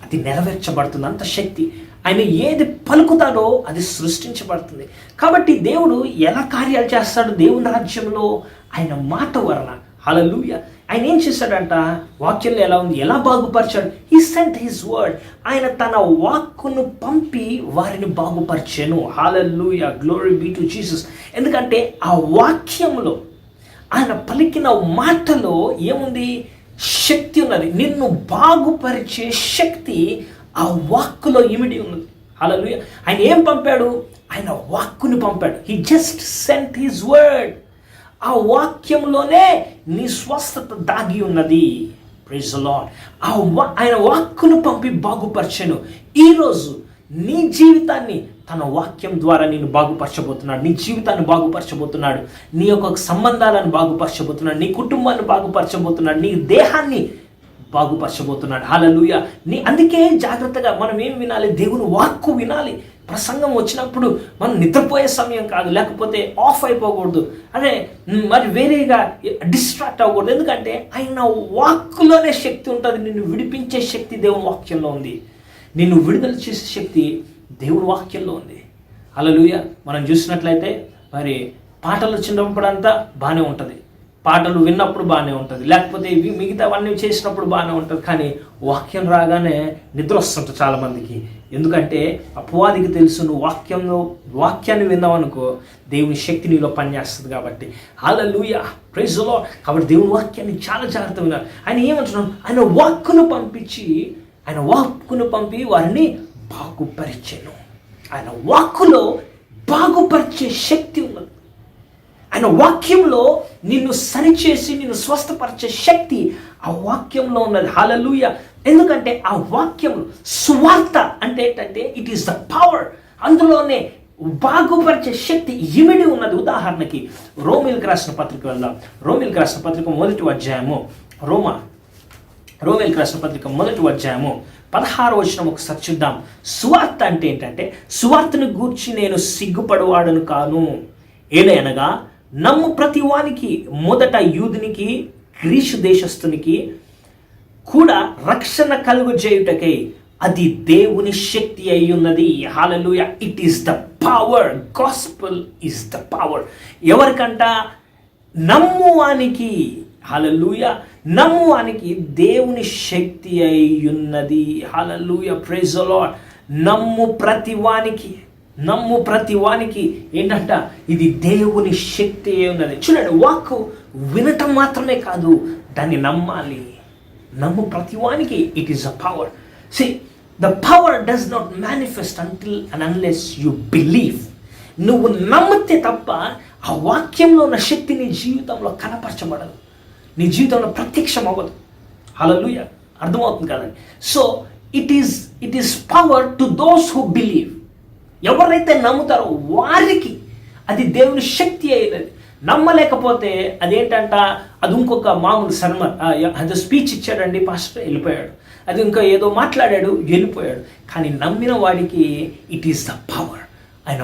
అది నెరవేర్చబడుతుంది. అంత శక్తి. ఆయన ఏది పలుకుతాడో అది సృష్టించబడుతుంది. కాబట్టి దేవుడు ఎలా కార్యాలు చేస్తాడు దేవుని రాజ్యంలో, ఆయన మాట వలన. హల్లెలూయా. ఆయన ఏం చేశాడంట, వాక్యంలో ఎలా ఉంది, ఎలా బాగుపరిచాడు. He sent his word. ఆయన తన వాక్కును పంపి వారిని బాగుపరిచాను. హల్లెలూయా. Glory be to Jesus. ఎందుకంటే ఆ వాక్యంలో, ఆయన పలికిన మాటలో ఏముంది, శక్తి ఉన్నది. నిన్ను బాగుపరిచే శక్తి ఆ వాక్కులో ఇమిడి ఉన్నది. హల్లెలూయా. ఆయన ఏం పంపాడు, ఆయన వాక్కుని పంపాడు. He just sent his word. ఆ వాక్యంలోనే నీ స్వస్థత దాగి ఉన్నది. Praise the Lord. ఆయన వాక్కును పంపి బాగుపరచెను. ఈరోజు నీ జీవితాన్ని తన వాక్యం ద్వారా నేను బాగుపరచబోతున్నాడు. నీ జీవితాన్ని బాగుపరచబోతున్నాడు, నీ యొక్క సంబంధాలను బాగుపరచబోతున్నాడు, నీ కుటుంబాన్ని బాగుపరచబోతున్నాడు, నీ దేహాన్ని బాగుపరచబోతున్నాడు. హల్లెలూయా. అందుకే జాగ్రత్తగా మనం ఏం వినాలి, దేవుని వాక్కు వినాలి. ప్రసంగం వచ్చినప్పుడు మనం నిద్రపోయే సమయం కాదు, లేకపోతే ఆఫ్ అయిపోకూడదు, అదే మరి వేరేగా డిస్ట్రాక్ట్ అవ్వకూడదు. ఎందుకంటే ఆయన వాక్కులోనే శక్తి ఉంటుంది. నిన్ను విడిపించే శక్తి దేవుని వాక్యంలో ఉంది. నిన్ను విడుదల చేసే శక్తి దేవుని వాక్యంలో ఉంది. హల్లెలూయా. మనం చూసినట్లయితే మరి పాటలు చిన్నప్పుడంతా బాగానే ఉంటుంది, పాటలు విన్నప్పుడు బాగానే ఉంటుంది, లేకపోతే ఇవి మిగతావన్నీ చేసినప్పుడు బాగానే ఉంటుంది. కానీ వాక్యం రాగానే నిద్ర వస్తుంటుంది చాలామందికి. ఎందుకంటే అపవాదికి తెలుసు, నువ్వు వాక్యాన్ని విన్నావనుకో దేవుని శక్తి నీలో పనిచేస్తుంది కాబట్టి. హల్లెలూయా, ప్రైజ్ ది లార్డ్. కాబట్టి దేవుని వాక్యాన్ని చాలా జాగ్రత్తగా విన్నారు. ఆయన ఏమంటున్నాడు, ఆయన వాక్కును పంపి వారిని బాగుపరిచెను. ఆయన వాక్కులో బాగుపరిచే శక్తి ఉన్నది. ఆయన వాక్యంలో నిన్ను సరిచేసి నిన్ను స్వస్థపరిచే శక్తి ఆ వాక్యంలో ఉన్నది. హల్లెలూయా. ఎందుకంటే ఆ వాక్యంలో సువార్త అంటే ఏంటంటే ఇట్ ఈస్ ద పవర్. అందులోనే బాగుపరిచే శక్తి ఇమిడి ఉన్నది. ఉదాహరణకి రోమీలకు రాసిన పత్రిక వెళ్దాం. రోమీలకు రాసిన పత్రిక 1వ అధ్యాయము, రోమీలకు రాసిన పత్రిక 1వ అధ్యాయము 16వ వచనం ఒకసారి చూద్దాం. సువార్త అంటే ఏంటంటే, సువార్తను గూర్చి నేను సిగ్గుపడువాడను కాను, ఏలయనగా నమ్ము ప్రతి వానికి, మొదట యూదునికి గ్రీసు దేశస్థునికి కూడా రక్షణ కలుగజేయుటకై అది దేవుని శక్తి అయి ఉన్నది. హల్లెలూయా. It is the power. Gospel is the power. ఎవరికంట? నమ్మువానికి. హల్లెలూయా. నమ్మువానికి దేవుని శక్తి అయి ఉన్నది. హల్లెలూయా, ప్రైజ్ ది లార్డ్. నమ్ము ప్రతి వానికి ఏంటంట, ఇది దేవుని శక్తి అయి ఉన్నది. చూడండి, వాక్కు వినటం మాత్రమే కాదు, దాన్ని నమ్మాలి. నమ్ము ప్రతి వానికి it is a power. See, the power does not manifest until and unless you believe. నువ్వు నమ్మితే తప్ప ఆ వాక్యంలో ఉన్న శక్తి నీ జీవితంలో కనపరచబడదు, నీ జీవితంలో ప్రత్యక్షం అవ్వదు. హల్లెలూయా, అర్థమవుతుంది కదండి. So it is power to those who believe. ఎవరైతే నమ్ముతారో వారికి అది దేవుని శక్తి అయినది. నమ్మలేకపోతే అదేంటంట, అది ఇంకొక మామూలు సన్మర్, అది స్పీచ్ ఇచ్చాడండి పాస్టర్, వెళ్ళిపోయాడు. అది ఇంకా ఏదో మాట్లాడాడు, వెళ్ళిపోయాడు. కానీ నమ్మిన వాడికి ఇట్ ఈస్ ద పవర్. ఆయన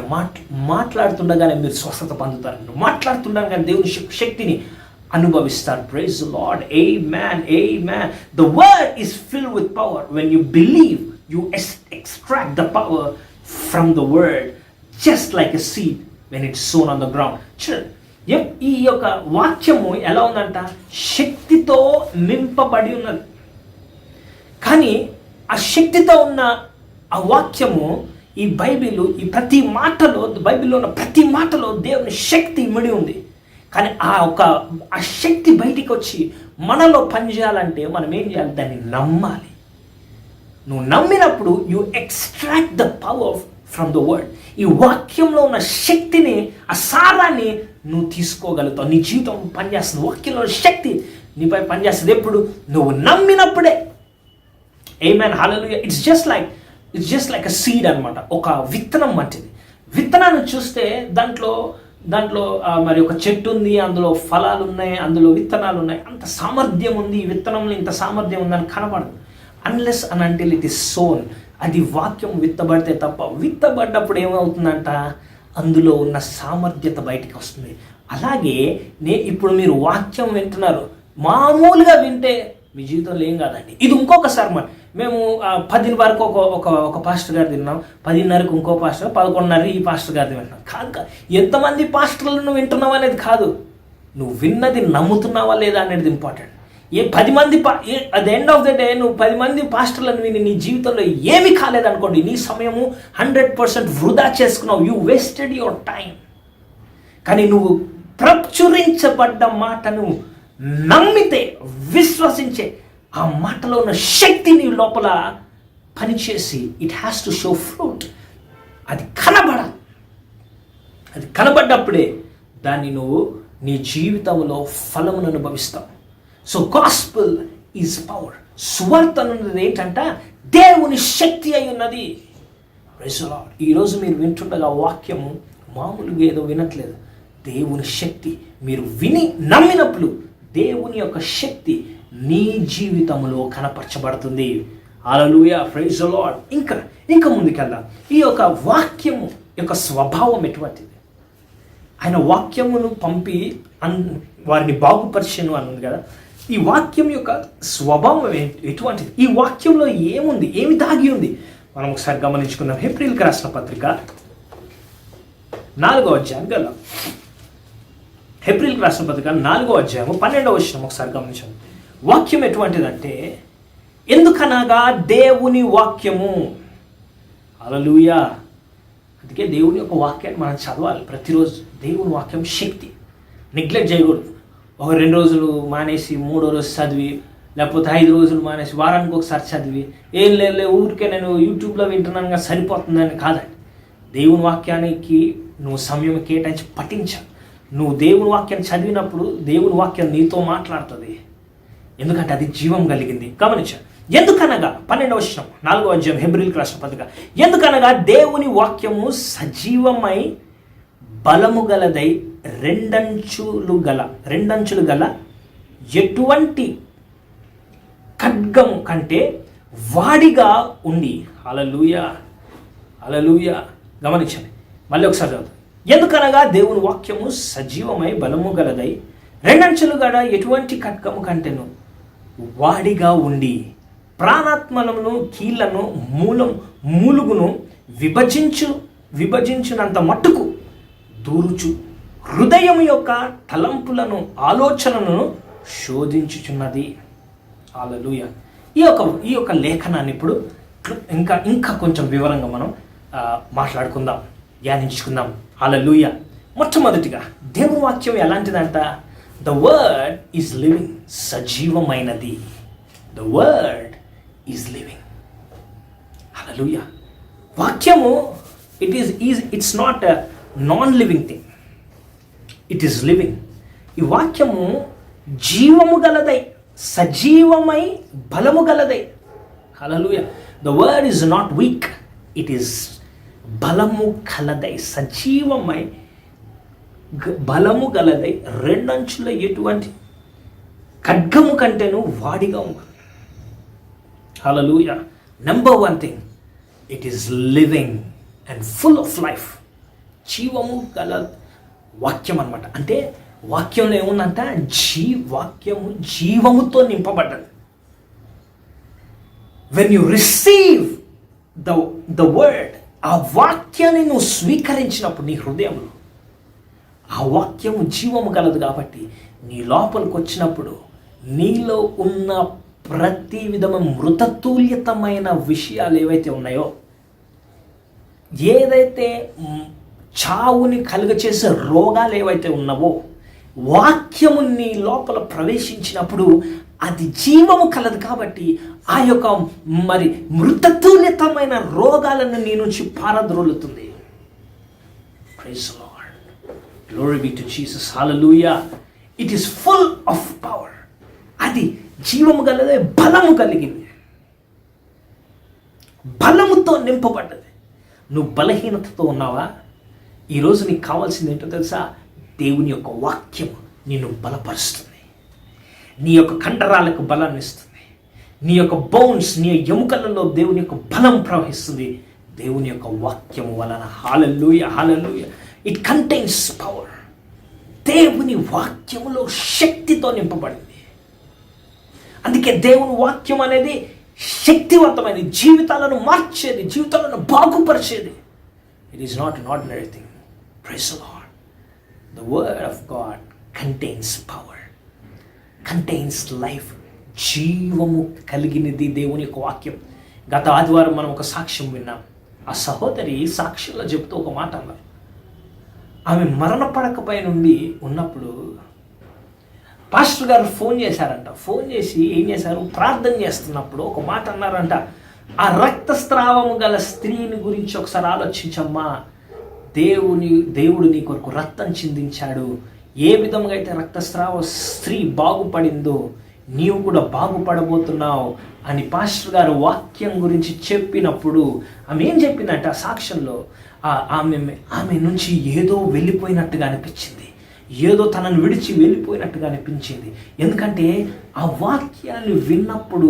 మాట్లాడుతుండగానే మీరు స్వస్థత పొందుతారు, మాట్లాడుతుండగానే దేవుని శక్తిని అనుభవిస్తారు. Praise the lord. Amen, amen. The word is filled with power. When you believe, you extract the power from the word, just like a seed when it's sown on the ground. ఈ యొక్క వాక్యము ఎలా ఉందంట, శక్తితో నింపబడి ఉన్నది. కానీ ఆ శక్తితో ఉన్న ఆ వాక్యము, ఈ ప్రతి మాటలో, బైబిల్లో ఉన్న ప్రతి మాటలో దేవుని శక్తి ఇమిడి ఉంది. కానీ ఆ శక్తి బయటికి వచ్చి మనలో పనిచేయాలంటే మనం ఏం చేయాలి, దాన్ని నమ్మాలి. నువ్వు నమ్మినప్పుడు you extract the power from the word. ఈ వాక్యంలో ఉన్న శక్తిని, ఆ సారాన్ని నువ్వు తీసుకోగలుగుతావు. నీ జీవితం పనిచేస్తుంది, వాక్యంలో శక్తి నీపై పనిచేస్తుంది. ఎప్పుడు నువ్వు నమ్మినప్పుడే. ఆమేన్, హల్లెలూయా. It's just like a seed అన్నమాట. ఒక విత్తనం వంటిది. విత్తనాన్ని చూస్తే దాంట్లో మరి ఒక చెట్టు ఉంది, అందులో ఫలాలు ఉన్నాయి, అందులో విత్తనాలు ఉన్నాయి, అంత సామర్థ్యం ఉంది, ఈ విత్తనంలో ఇంత సామర్థ్యం ఉందని కనబడదు. Unless and until it is sown. అది వాక్యం విత్తబడితే తప్ప. విత్తబడ్డప్పుడు ఏమవుతుందంట, అందులో ఉన్న సామర్థ్యత బయటికి వస్తుంది. అలాగే ఇప్పుడు మీరు వాక్యం వింటున్నారు, మామూలుగా వింటే మీ జీవితంలో ఏం కాదండి. ఇది ఇంకొక సర్మన్. మేము 10 వరకు ఒక పాస్టర్ గారు తిన్నాం, 10:30కు ఇంకో పాస్టర్, 11:30 ఈ పాస్టర్ గారిది వింటున్నాం. కాదు, ఎంతమంది పాస్టర్లను వింటున్నావు అనేది కాదు, నువ్వు విన్నది నమ్ముతున్నావా లేదా అనేది ఇంపార్టెంట్. 10 మంది at the end of the day నువ్వు 10 మంది పాస్టర్లను విని నీ జీవితంలో ఏమీ కాలేదనుకోండి, నీ సమయము 100% వృధా చేసుకున్నావు. You wasted your time. కానీ నువ్వు ప్రచురించబడ్డ మాటను నమ్మితే, విశ్వసించే ఆ మాటలో ఉన్న శక్తి నీ లోపల పనిచేసి it has to show fruit. అది కనబడ్డప్పుడే దాన్ని నువ్వు నీ జీవితంలో ఫలమును అనుభవిస్తావు. So gospel is power. సువార్త అన్నది ఏంటంట, దేవుని శక్తి అయి ఉన్నది. Praise the lord. ఈరోజు మీరు వింటుండగా వాక్యము మామూలుగా ఏదో వినట్లేదు, దేవుని శక్తి. మీరు విని నమ్మినప్పుడు దేవుని యొక్క శక్తి నీ జీవితంలో కనపరచబడుతుంది. హల్లెలూయా, ప్రైజ్ ది లార్డ్. ఇంకా ముందుకెళ్దాం. ఈ యొక్క వాక్యము యొక్క స్వభావం ఎటువంటిది? ఆయన వాక్యమును పంపి వారిని బాగుపరిచెను అని ఉంది కదా. ఈ వాక్యం యొక్క స్వభావం ఎటువంటిది? ఈ వాక్యంలో ఏముంది, ఏమి దాగి ఉంది? మనం ఒకసారి గమనించుకుందాం. హెబ్రీయులకు రాసిన పత్రిక 4వ అధ్యాయం కదా. హెబ్రీయులకు రాసిన పత్రిక 4వ అధ్యాయము 12వ వచనం ఒకసారి గమనించండి. వాక్యం ఎటువంటిదంటే, ఎందుకనగా దేవుని వాక్యము. హల్లెలూయా. అందుకే దేవుని యొక్క వాక్యాన్ని మనం చదవాలి ప్రతిరోజు. దేవుని వాక్యం శక్తి, నెగ్లెక్ట్ చేయకూడదు. ఒక 2 రోజులు మానేసి 3వ రోజు చదివి, లేకపోతే 5 రోజులు మానేసి వారానికి ఒకసారి చదివి, ఏం లేదు ఊరికే నేను యూట్యూబ్లో వింటున్నానుగా సరిపోతుందని కాదండి. దేవుని వాక్యానికి నువ్వు సమయం కేటాయించి పఠించాలి. నువ్వు దేవుని వాక్యాన్ని చదివినప్పుడు దేవుని వాక్యం నీతో మాట్లాడుతుంది. ఎందుకంటే అది జీవం కలిగింది. గమనించాలి. ఎందుకనగా 12వ వచనం 4వ అధ్యాయం హెబ్రీయులకు రాసిన పత్రిక, ఎందుకనగా దేవుని వాక్యము సజీవమై బలము గలదై రెండంచులు గల ఎటువంటి ఖడ్గము కంటే వాడిగా ఉండి. హల్లెలూయా, హల్లెలూయా. గమనించండి, మళ్ళీ ఒకసారి చదువు. ఎందుకనగా దేవుని వాక్యము సజీవమై బలము గలదై రెండంచులు గల ఎటువంటి ఖడ్గము కంటేను వాడిగా ఉండి ప్రాణాత్మలను కీళ్లను మూలుగును విభజించినంత మట్టుకు దూరుచు హృదయం యొక్క తలంపులను ఆలోచనలను శోధించుచున్నది. హల్లెలూయా. ఈ యొక్క లేఖనాన్ని ఇప్పుడు ఇంకా కొంచెం వివరంగా మనం మాట్లాడుకుందాం, ధ్యానించుకుందాం. హల్లెలూయా. మొట్టమొదటిగా దేవుని వాక్యం ఎలాంటిదంట? The word is living. సజీవమైనది. The word is living. హల్లెలూయా. వాక్యము it's not a non living thing, it is living. ఈ వాక్యము జీవము గలదై, సజీవమై బలము గలదై. హల్లెలూయా. The word is not weak, it is బలము గలదై, సజీవమై బలము గలదై రెండంచుల ఎటువంటి ఖడ్గము కంటేను వాడిగా ఉంది. హల్లెలూయా. Number 1 thing, it is living and full of life. జీవము గల వాక్యం అన్నమాట. అంటే వాక్యంలో ఏముందంట? వాక్యము జీవముతో నింపబడ్డది. When you receive the word, ఆ వాక్యాన్ని నువ్వు స్వీకరించినప్పుడు నీ హృదయంలో ఆ వాక్యము జీవము గలదు కాబట్టి నీ లోపలికి వచ్చినప్పుడు నీలో ఉన్న ప్రతి విధమైన మృతతుల్యతమైన విషయాలు ఏవైతే ఉన్నాయో, ఏదైతే చావుని కలుగచేసే రోగాలు ఏవైతే ఉన్నావో, వాక్యము నీ లోపల ప్రవేశించినప్పుడు అది జీవము కలదు కాబట్టి ఆ యొక్క మృతతుల్యతమైన రోగాలను నీ నుంచి పారద్రోలుతుంది. Praise the lord. Glory be to Jesus. హల్లెలూయా. It is full of power. అది జీవము గలదే, బలము కలిగింది, బలముతో నింపబడ్డది. నువ్వు బలహీనతతో ఉన్నావా? ఈరోజు నీకు కావాల్సింది ఏంటో తెలుసా? దేవుని యొక్క వాక్యము నిన్ను బలపరుస్తుంది. నీ యొక్క కండరాలకు బలాన్ని ఇస్తుంది. నీ యొక్క బోన్స్, నీ ఎముకలలో దేవుని యొక్క బలం ప్రవహిస్తుంది దేవుని యొక్క వాక్యము వలన. హల్లెలూయా, హల్లెలూయా. It contains power. దేవుని వాక్యములో శక్తితో నింపబడింది. అందుకే దేవుని వాక్యం అనేది శక్తివంతమైనది, జీవితాలను మార్చేది, జీవితాలను బాగుపరిచేది. It is not an ordinary thing. Praise the Lord. The word of God contains power, contains life. జీవము కలిగినది దేవుని యొక్క వాక్యం. గత ఆదివారం మనం ఒక సాక్ష్యం విన్నాం. ఆ సహోదరి సాక్ష్యంలో చెప్తూ ఒక మాట అన్నారు. ఆమె మరణ పడకపై నుండి ఉన్నప్పుడు పాస్టర్ గారు ఫోన్ చేశారంట. ఫోన్ చేసి ఏం చేశారు? ప్రార్థన చేస్తున్నప్పుడు ఒక మాట అన్నారంట. ఆ రక్తస్రావము గల స్త్రీని గురించి ఒకసారి ఆలోచించమ్మా. దేవుడు నీ కొరకు రక్తం చిందించాడు. ఏ విధంగా అయితే రక్తస్రావ స్త్రీ బాగుపడిందో నీవు కూడా బాగుపడబోతున్నావు అని పాస్టర్ గారు వాక్యం గురించి చెప్పినప్పుడు ఆమె ఏం చెప్పిందంటే, ఆ సాక్ష్యంలో ఆమె నుంచి ఏదో వెళ్ళిపోయినట్టుగా అనిపించింది. ఏదో తనను విడిచి వెళ్ళిపోయినట్టుగా అనిపించింది. ఎందుకంటే ఆ వాక్యాన్ని విన్నప్పుడు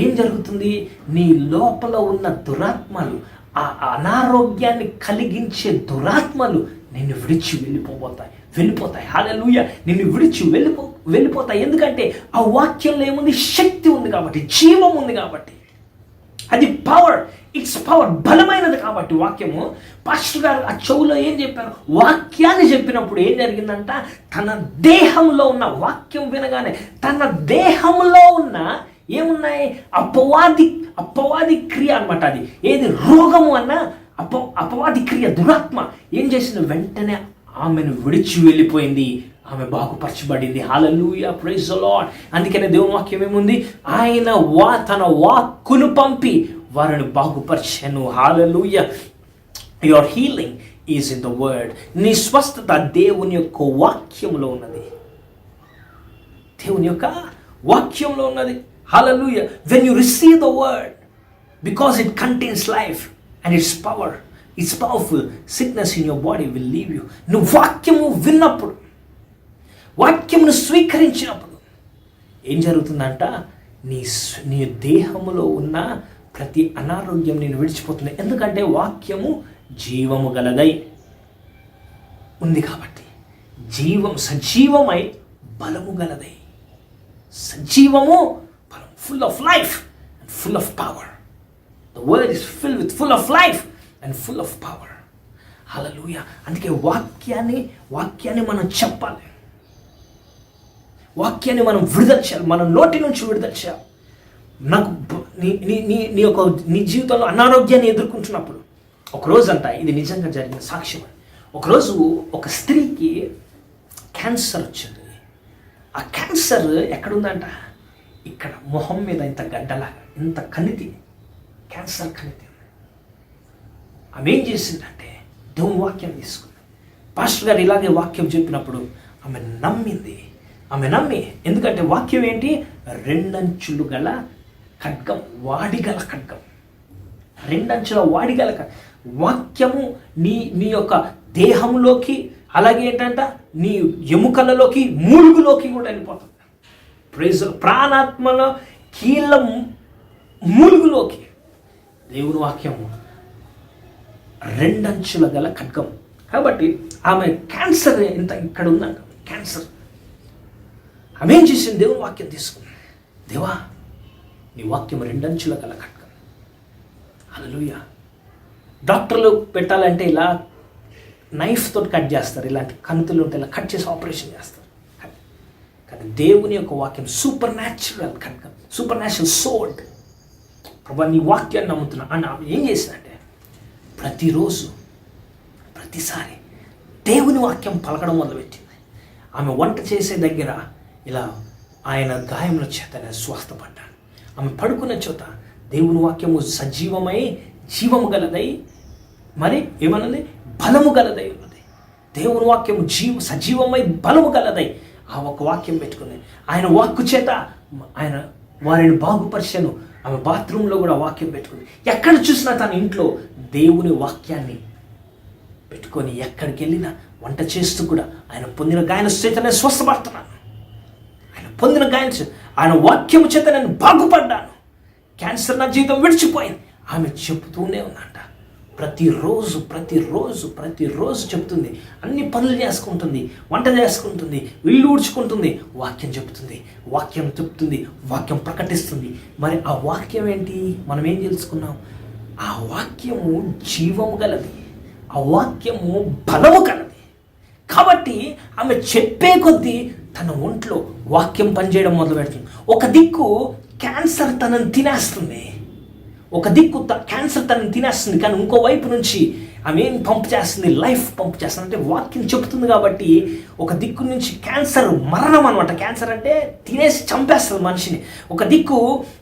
ఏం జరుగుతుంది, నీ లోపల ఉన్న దురాత్మలు, ఆ అనారోగ్యాన్ని కలిగించే దురాత్మలు నిన్ను విడిచి వెళ్ళిపోతాయి. హల్లెలూయా. నిన్ను విడిచి వెళ్ళిపోతాయి. ఎందుకంటే ఆ వాక్యంలో ఏముంది, శక్తి ఉంది కాబట్టి, జీవం ఉంది కాబట్టి, అది పవర్, ఇట్స్ పవర్, బలమైనది కాబట్టి వాక్యము. పాస్టర్ గారు ఆ చెవులో ఏం చెప్పారు, వాక్యాన్ని చెప్పినప్పుడు ఏం జరిగిందంట, తన దేహంలో ఉన్న, వాక్యం వినగానే తన దేహంలో ఉన్న ఏమున్నాయి, అపవాది క్రియ అన్నమాట. అది ఏది, రోగము అన్న అపవాది క్రియ, దురాత్మ ఏం చేసిన, వెంటనే ఆమెను విడిచి వెళ్ళిపోయింది, ఆమె బాగుపరచబడింది. హల్లెలూయా, ప్రైజ్ ది లార్డ్. అందుకనే దేవుని వాక్యం ఏముంది, ఆయన తన వాక్కును పంపి వారిని బాగుపరిచెను. హల్లెలూయా. Your healing is in the word. నీ స్వస్థత దేవుని యొక్క వాక్యంలో ఉన్నది, దేవుని యొక్క వాక్యంలో ఉన్నది. హల్లెలూయా. When you receive the word, because it contains life and its power, it's powerful, sickness in your body will leave you. నువ్వు వాక్యము విన్నప్పుడు, వాక్యమును స్వీకరించినప్పుడు ఏం జరుగుతుందంట, నీ దేహములో ఉన్న ప్రతి అనారోగ్యం నేను విడిచిపోతుంది. ఎందుకంటే వాక్యము జీవము గలదై ఉంది కాబట్టి, సజీవమై బలము గలదై, సజీవము బలం, full of life and full of power. The word is filled with full of life and full of power. హల్లెలూయా. అందుకే వాక్యాన్ని మనం చెప్పాలి, వాక్యాన్ని మనం విడుదల చేయాలి, మన నోటి నుంచి విడుదల చేయాలి. నాకు నీ జీవితంలో అనారోగ్యాన్ని ఎదుర్కొంటున్నప్పుడు, ఒకరోజు అంట, ఇది నిజంగా జరిగిన సాక్ష్యం. ఒకరోజు ఒక స్త్రీకి క్యాన్సర్ వచ్చింది. ఆ క్యాన్సర్ ఎక్కడుందంట, ఇక్కడ మొహం మీద ఇంత గడ్డలాగా, ఇంత కణితి, క్యాన్సర్ కణితి. ఆమె ఏం చేసిందంటే దేవుని వాక్యం తీసుకుంది. పాస్టర్ గారు ఇలాగే వాక్యం చెప్పినప్పుడు ఆమె నమ్మి, ఎందుకంటే వాక్యం ఏంటి, 2 అంచులు గల ఖడ్గం, వాడిగల ఖడ్గం, 2 అంచుల వాడిగల వాక్యము నీ యొక్క దేహంలోకి, అలాగే ఏంటంట నీ ఎముకలలోకి, మూలుగులోకి కూడా వెళ్ళిపోతుంది. ప్రైజ్, ప్రాణాత్మలో కీళ్ళ మూలుగులోకి దేవుని వాక్యము 2 అంచుల గల ఖడ్గం. కాబట్టి ఆమె క్యాన్సర్ ఇంత ఇక్కడ ఉందంట, క్యాన్సర్. ఆమె ఏం చేసింది, దేవుని వాక్యం తీసుకుంది. దేవా, నీ వాక్యం 2 అంచుల గల ఖడ్గం. హల్లెలూయా. డాక్టర్లు పెట్టాలంటే ఇలా నైఫ్ తోటి కట్ చేస్తారు, ఇలాంటి కణుతులు ఉంటే ఇలా కట్ చేసి ఆపరేషన్ చేస్తారు. కానీ దేవుని యొక్క వాక్యం సూపర్ న్యాచురల్ ఖడ్గం, సూపర్ న్యాచురల్ సోర్డ్. ప్రభా, నీ వాక్యాన్ని నమ్ముతున్నా అని ఆమె ఏం చేసిందంటే, ప్రతిసారి దేవుని వాక్యం పలకడం మొదలుపెట్టింది. ఆమె వంట చేసే దగ్గర ఇలా ఆయన గాయముల చేత నేను స్వస్థపడ్డాను. ఆమె పడుకున్న చోట దేవుని వాక్యము సజీవమై జీవము గలదై, మరి ఏమన్నది, బలము గలదై ఉన్నది. దేవుని వాక్యము సజీవమై బలము గలదై. ఆ ఒక వాక్యం పెట్టుకుని ఆయన వాక్కు చేత ఆయన వారిని బాగుపరిచాను. ఆమె బాత్రూంలో కూడా వాక్యం పెట్టుకుంది. ఎక్కడ చూసినా తన ఇంట్లో దేవుని వాక్యాన్ని పెట్టుకొని, ఎక్కడికి వెళ్ళినా వంట చేస్తూ కూడా ఆయన పొందిన గాయన చేత నేను స్వస్థపడుతున్నాను, ఆయన పొందిన గాయన ఆయన వాక్యము చేత నేను బాగుపడ్డాను, క్యాన్సర్ నా జీవితం విడిచిపోయింది. ఆమె చెబుతూనే ఉందంట. ప్రతిరోజు చెప్తుంది. అన్ని పనులు చేసుకుంటుంది, వంట చేసుకుంటుంది, ఇల్లు ఊడ్చుకుంటుంది, వాక్యం చెప్తుంది, వాక్యం ప్రకటిస్తుంది. మరి ఆ వాక్యం ఏంటి, మనం ఏం తెలుసుకున్నాం, ఆ వాక్యము జీవము గలది, ఆ వాక్యము బలము కలది. కాబట్టి ఆమె చెప్పే కొద్దీ తన ఒంట్లో వాక్యం పనిచేయడం మొదలు పెడుతుంది. ఒక దిక్కు క్యాన్సర్ తనని తినేస్తుంది, క్యాన్సర్ తనని తినేస్తుంది, కానీ ఇంకో వైపు నుంచి ఆమె ఏం పంపు చేస్తుంది, లైఫ్ పంపు చేస్తుంది. అంటే వాక్యం చెప్తుంది కాబట్టి ఒక దిక్కు నుంచి క్యాన్సర్ మరణం అనమాట. క్యాన్సర్ అంటే తినేసి చంపేస్తుంది మనిషిని. ఒక దిక్కు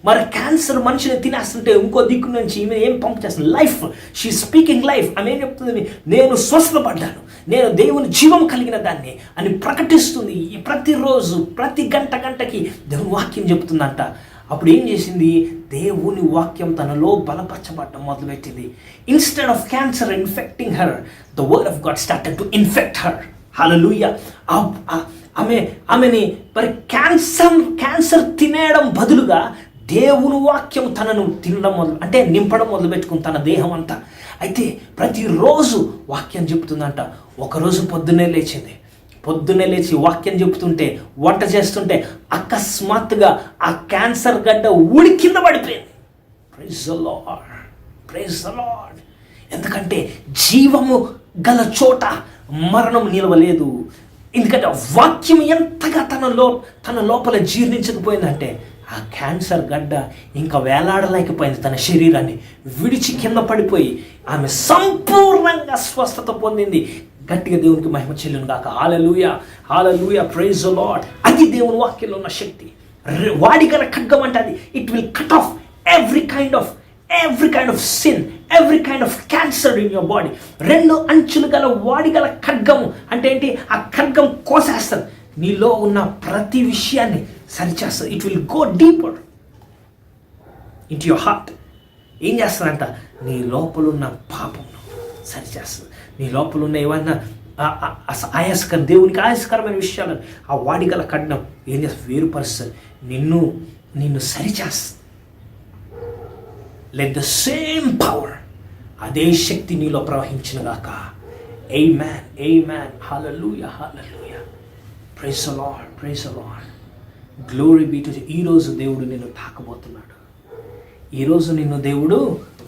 మరి క్యాన్సర్ మనిషిని తినేస్తుంటే ఇంకో దిక్కు నుంచి ఈమె ఏం పంపు చేస్తుంది, లైఫ్. She speaking life. ఆమె ఏం చెప్తుంది, నేను స్వస్థపడ్డాను, నేను దేవుని జీవం కలిగిన దాన్ని అని ప్రకటిస్తుంది. ప్రతిరోజు ప్రతి గంటకి దేవుని వాక్యం చెప్తుందంట. అప్పుడు ఏం చేసింది, దేవుని వాక్యం తనలో బలపరచబడటం మొదలుపెట్టింది. Instead of cancer infecting her, the word of God started to infect her. హల్లెలూయా. ఆమెని మరి క్యాన్సర్ తినేయడం బదులుగా దేవుని వాక్యం తనను తినడం అంటే నింపడం మొదలుపెట్టుకుని తన దేహం అంతా. అయితే ప్రతిరోజు వాక్యం చెప్తుందంట. ఒకరోజు పొద్దున్నే లేచి వాక్యం చెప్తుంటే, వంట చేస్తుంటే అకస్మాత్తుగా ఆ క్యాన్సర్ గడ్డ ఊడి కింద పడిపోయింది. Praise the lord, praise the Lord. ఎందుకంటే జీవము గల చోట మరణం నిలవలేదు. ఎందుకంటే వాక్యం ఎంతగా తన లోపల జీర్ణించకపోయిందంటే ఆ క్యాన్సర్ గడ్డ ఇంకా వేలాడలేకపోయింది. తన శరీరాన్ని విడిచి కింద పడిపోయి ఆమె సంపూర్ణంగా స్వస్థత పొందింది. గట్టిగా దేవునికి మహిమ చెల్లును గాక. హల్లెలూయా, హల్లెలూయా, ప్రైజ్ ద లార్డ్. అది దేవుని వాక్యంలో ఉన్న శక్తి. వాడిగల ఖడ్గం అంటే అది it will cut off every kind of sin, every kind of cancer in your body. 2 అంచులు గల వాడిగల ఖడ్గము అంటే ఏంటి? ఆ ఖడ్గం కోసేస్తుంది, నీలో ఉన్న ప్రతి విషయాన్ని సరిచేస్తుంది. It will go deeper into your heart. ఏం చేస్తుందంట? నీ లోపల ఉన్న పాపమును సరిచేస్తుంది. నీ లోపల ఉన్న ఏమన్నా దేవునికి ఆయాస్కరమైన విషయాలను ఆ వాడిగల ఖడ్గం ఏం చేస్తుంది? వేరుపరుస్తుంది, నిన్ను సరిచేస్తుంది. లెట్ ద సేమ్ పవర్, అదే శక్తి నీలో ప్రవహించినగాక. ఆమేన్, ఆమేన్, హల్లెలూయా, హల్లెలూయా, praise the lord, praise the lord, glory be to. ఈరోజు దేవుడు నిన్ను తాకబోతున్నాడు. ఈరోజు నిన్ను దేవుడు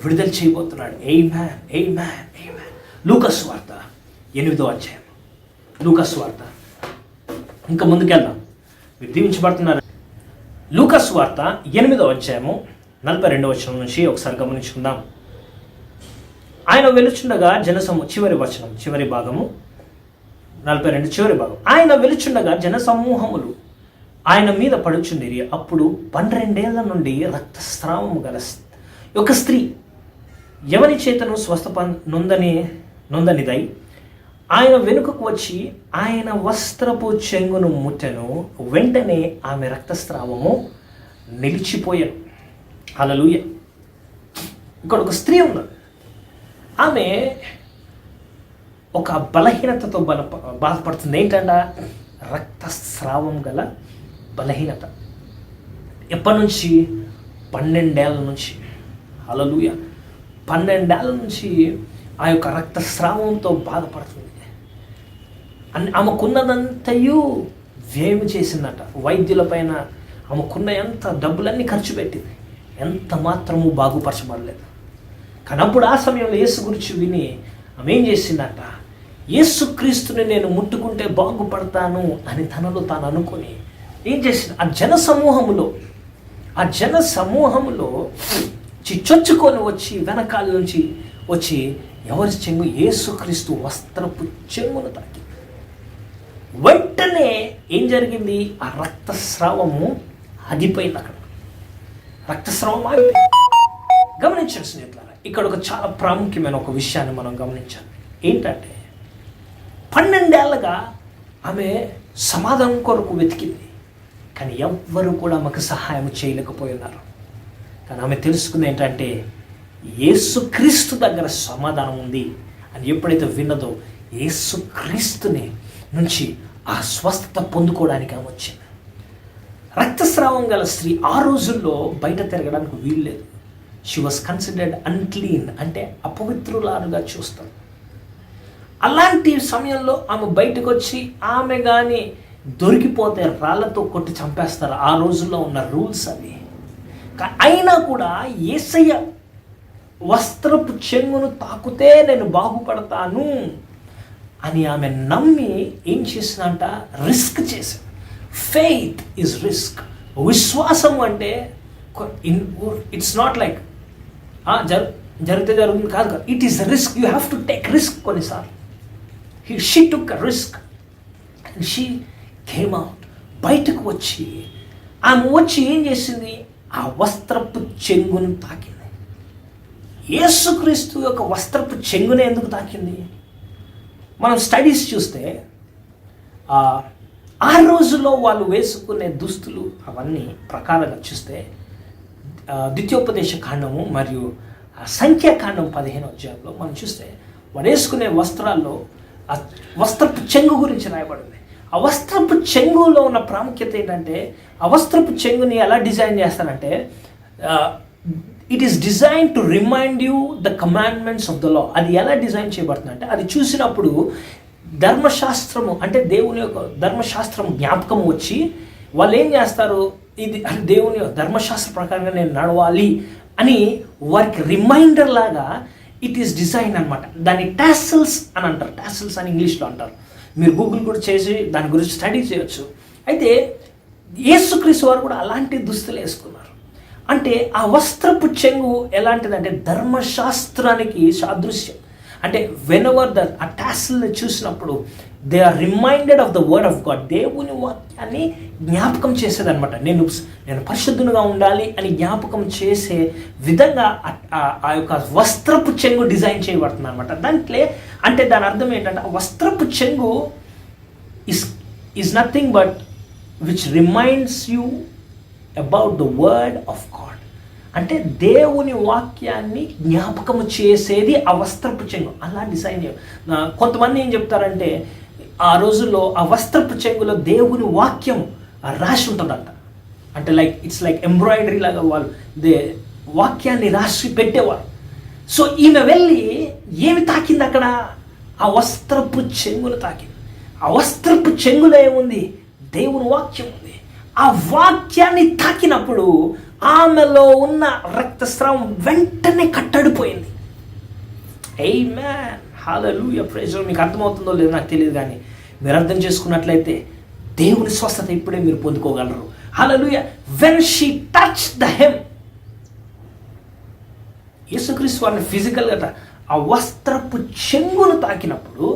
విడుదల చేయబోతున్నాడు. ఆమేన్, ఆమేన్, ఆమేన్. లూకాసు వార్త 8వ అధ్యాయం. లూకాసు వార్త, ఇంకా ముందుకెళ్దాం, మీరు దీవించబడుతున్నారు. లూకాసు వార్త 8వ అధ్యాయము 42వ వచనం నుంచి ఒకసారి గమనించుకుందాం. ఆయన వెలుచుండగా చివరి భాగము 42 చివరి భాగం. ఆయన వెలుచుండగా జనసమూహములు ఆయన మీద పడుచుండిరి. అప్పుడు 12 ఏళ్ల నుండి రక్తస్రావము గల ఒక స్త్రీ ఎవరి చేతను నొందనిదై ఆయన వెనుకకు వచ్చి ఆయన వస్త్రపు చెంగును ముట్టెను. వెంటనే ఆమె రక్తస్రావము నిలిచిపోయాను. హల్లెలూయా. ఇక్కడ ఒక స్త్రీ ఉన్నది. ఆమె ఒక బలహీనతతో బాధపడుతుంది. ఏంటంట? రక్తస్రావం గల బలహీనత. ఎప్పటి నుంచి? 12 ఏళ్ల నుంచి. హల్లెలూయా. 12 ఏళ్ల నుంచి ఆ యొక్క రక్తస్రావంతో బాధపడుతుంది. ఆమెకున్నదంతయు వ్యయం చేసిందట. వైద్యుల పైన ఆమెకున్న ఎంత డబ్బులన్నీ ఖర్చు పెట్టింది, ఎంత మాత్రము బాగుపరచబడలేదు. కానీ అప్పుడు ఆ సమయంలో యేసు గురించి విని ఆమె ఏం చేసిందట? యేసుక్రీస్తుని నేను ముట్టుకుంటే బాగుపడతాను అని తనలో తాను అనుకొని ఏం చేసింది? ఆ జన సమూహములో చొచ్చుకొని వచ్చి వెనకాల నుంచి వచ్చి ఎవరి చెంగు? యేసుక్రీస్తు వస్త్రపు చెంగును తాకి. వెంటనే ఏం జరిగింది? ఆ రక్తస్రావము ఆగిపోయింది. అక్కడ రక్తస్రావం ఆగిపోయింది. గమనించండి స్నేహితులారా, ఇక్కడ ఒక చాలా ప్రాముఖ్యమైన ఒక విషయాన్ని మనం గమనించాలి. ఏంటంటే 12 ఏళ్ళగా ఆమె సమాధానం కొరకు వెతికింది, కానీ ఎవ్వరూ కూడా ఆమెకు సహాయం చేయలేకపోయినారు. కానీ ఆమె తెలుసుకుంది ఏంటంటే యేసుక్రీస్తు దగ్గర సమాధానం ఉంది అని ఎప్పుడైతే విన్నదో యేసుక్రీస్తుని నుంచి ఆ స్వస్థత పొందుకోవడానికి ఆమె వచ్చింది. రక్తస్రావం గల స్త్రీ ఆ రోజుల్లో బయట తిరగడానికి వీల్లేదు. షీ వాజ్ కన్సిడర్డ్ అన్క్లీన్, అంటే అపవిత్రులారుగా చూస్తారు. అలాంటి సమయంలో ఆమె బయటకు వచ్చి ఆమె కానీ దొరికిపోతే రాళ్లతో కొట్టి చంపేస్తారు. ఆ రోజుల్లో ఉన్న రూల్స్ అవి. అయినా కూడా యేసయ్య వస్త్రపు చెంగును తాకుతే నేను బాగుపడతాను అని ఆమె నమ్మి ఏం చేసిందంట? రిస్క్ చేశాను. Faith is risk. విశ్వాసం అంటే ఇట్స్ నాట్ లైక్ జరిగితే జరుగుతుంది కాదు. It is risk. You have to take risk. కొన్నిసార్లు she took a risk and she came out. బయటకు వచ్చి ఆమె వచ్చి ఏం చేసింది? ఆ వస్త్రపు చెంగును తాకింది. యేసుక్రీస్తు యొక్క వస్త్రపు చెంగునే ఎందుకు తాకింది? మనం స్టడీస్ చూస్తే ఆ రోజుల్లో వాళ్ళు వేసుకునే దుస్తులు అవన్నీ ప్రకారంగా చూస్తే ద్వితీయోపదేశ కాండము మరియు సంఖ్యాకాండం 15వ అధ్యాయంలో మనం చూస్తే వారు వేసుకునే వస్త్రాల్లో ఆ వస్త్రపు చెంగు గురించి రాయబడింది. ఆ వస్త్రపు చెంగులో ఉన్న ప్రాముఖ్యత ఏంటంటే, ఆ వస్త్రపు చెంగుని ఎలా డిజైన్ చేస్తారంటే, it is design to remind you the commandments of the law. అది ఎలా డిజైన్ చేయబడుతుందంటే, అది చూసినప్పుడు ధర్మశాస్త్రము అంటే దేవుని యొక్క ధర్మశాస్త్రం జ్ఞాపకం వచ్చి వాళ్ళు ఏం చేస్తారు, ఇది దేవుని ధర్మశాస్త్ర ప్రకారంగా నేను నడవాలి అని వారికి రిమైండర్ లాగా ఇట్ ఈస్ డిజైన్ అనమాట. దాన్ని టాసిల్స్ అని అంటారు, టాసిల్స్ అని ఇంగ్లీష్లో అంటారు. మీరు గూగుల్ కూడా చేసి దాని గురించి స్టడీ చేయొచ్చు. అయితే యేసుక్రీస్తు వారు కూడా అలాంటి దుస్తులు వేసుకున్నారు. అంటే ఆ వస్త్రపు చెంగు ఎలాంటిదంటే ధర్మశాస్త్రానికి సాదృశ్యం. అంటే వెనెవర్ ఆ టాసిల్ని చూసినప్పుడు they are reminded of the word of God. దేవుని వాక్యాన్ని జ్ఞాపకం చేసేదనమాట. నేను పరిశుద్ధునిగా ఉండాలి అని జ్ఞాపకం చేసే విధంగా ఆ యొక్క వస్త్రపు చెంగు డిజైన్ చేయబడుతుంది అనమాట. దాంట్లో అంటే దాని అర్థం ఏంటంటే, ఆ వస్త్రపు చెంగు is nothing but which reminds you about the word of God. అంటే దేవుని వాక్యాన్ని జ్ఞాపకము చేసేది ఆ వస్త్రపు చెంగు. అలా డిజైన్ కొంతమంది ఏం చెప్తారంటే, ఆ రోజుల్లో ఆ వస్త్రపు చెంగులో దేవుని వాక్యం రాసి ఉంటుందంట. అంటే ఇట్స్ లైక్ ఎంబ్రాయిడరీ లాగా వాళ్ళు వాక్యాన్ని రాసి పెట్టేవారు. సో ఈమె వెళ్ళి ఏమి తాకింది అక్కడ? ఆ వస్త్రపు చెంగును తాకింది. ఆ వస్త్రపు చెంగులో ఏముంది? దేవుని వాక్యం ఉంది. ఆ వాక్యాన్ని తాకినప్పుడు ఆమెలో ఉన్న రక్తస్రావం వెంటనే కట్టడిపోయింది. ఆమేన్, హల్లెలూయా, ప్రైజ్ లార్డ్. మీకు అర్థమవుతుందో లేదో నాకు తెలియదు, కానీ మీరు అర్థం చేసుకున్నట్లయితే దేవుని స్వస్థత ఇప్పుడే మీరు పొందుకోగలరు. హల్లెలూయా. When she touch the hem, యేసుక్రీస్తు వారిని ఫిజికల్గా ఆ వస్త్రపు చెంగును తాకినప్పుడు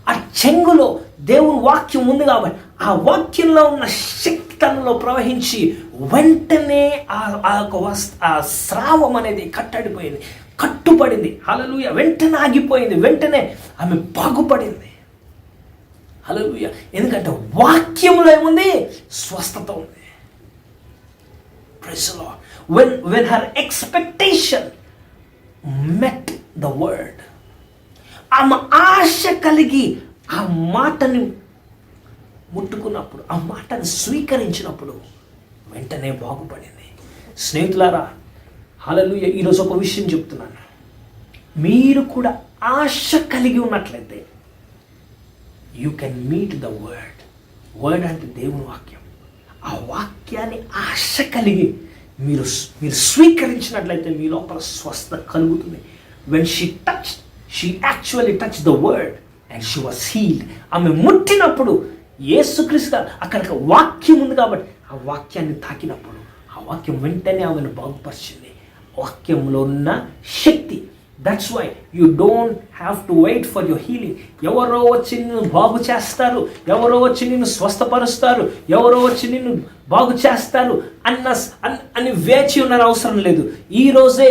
ఆ చెంగులో దేవుని వాక్యం ఉంది కాబట్టి ఆ వాక్యంలో ఉన్న శక్తి తనలో ప్రవహించి వెంటనే ఆ స్రావం అనేది కట్టడిపోయింది, కట్టుపడింది. హల్లెలూయా. వెంటనే ఆగిపోయింది, వెంటనే ఆమె బాగుపడింది. హల్లెలూయా. ఎందుకంటే వాక్యంలో ఏముంది? స్వస్థత ఉంది. Praise the Lord. when her expectation met the word, ఆమె ఆశ కలిగి ఆ మాటని ముట్టుకున్నప్పుడు, ఆ మాటను స్వీకరించినప్పుడు వెంటనే బాగుపడింది. స్నేహితులారా, హల్లెలూయా, ఈరోజు ఒక విషయం చెప్తున్నాను. మీరు కూడా ఆశ కలిగి ఉన్నట్లయితే you can meet the word. Word అంటే దేవుని వాక్యం. ఆ వాక్యాన్ని ఆశ కలిగి మీరు స్వీకరించినట్లయితే మీ లోపల స్వస్థత కలుగుతుంది. When she touched, she actually touch the word and she was healed. ఆమె ముట్టినప్పుడు యేసుక్రీస్తు అక్కడ వాక్యం ఉంది కాబట్టి ఆ వాక్యాన్ని తాకినప్పుడు ఆ వాక్యం వెంటనే ఆమెను బాగుపరిచింది. వాక్యంలో ఉన్న శక్తి. That's why you don't have to wait for your healing. ఎవరో వచ్చి నిన్ను బాగు చేస్తారు, ఎవరో వచ్చి నిన్ను స్వస్థపరుస్తారు, ఎవరో వచ్చి నిన్ను బాగు చేస్తారు అని వేచి ఉన్న అవసరం లేదు. ఈరోజే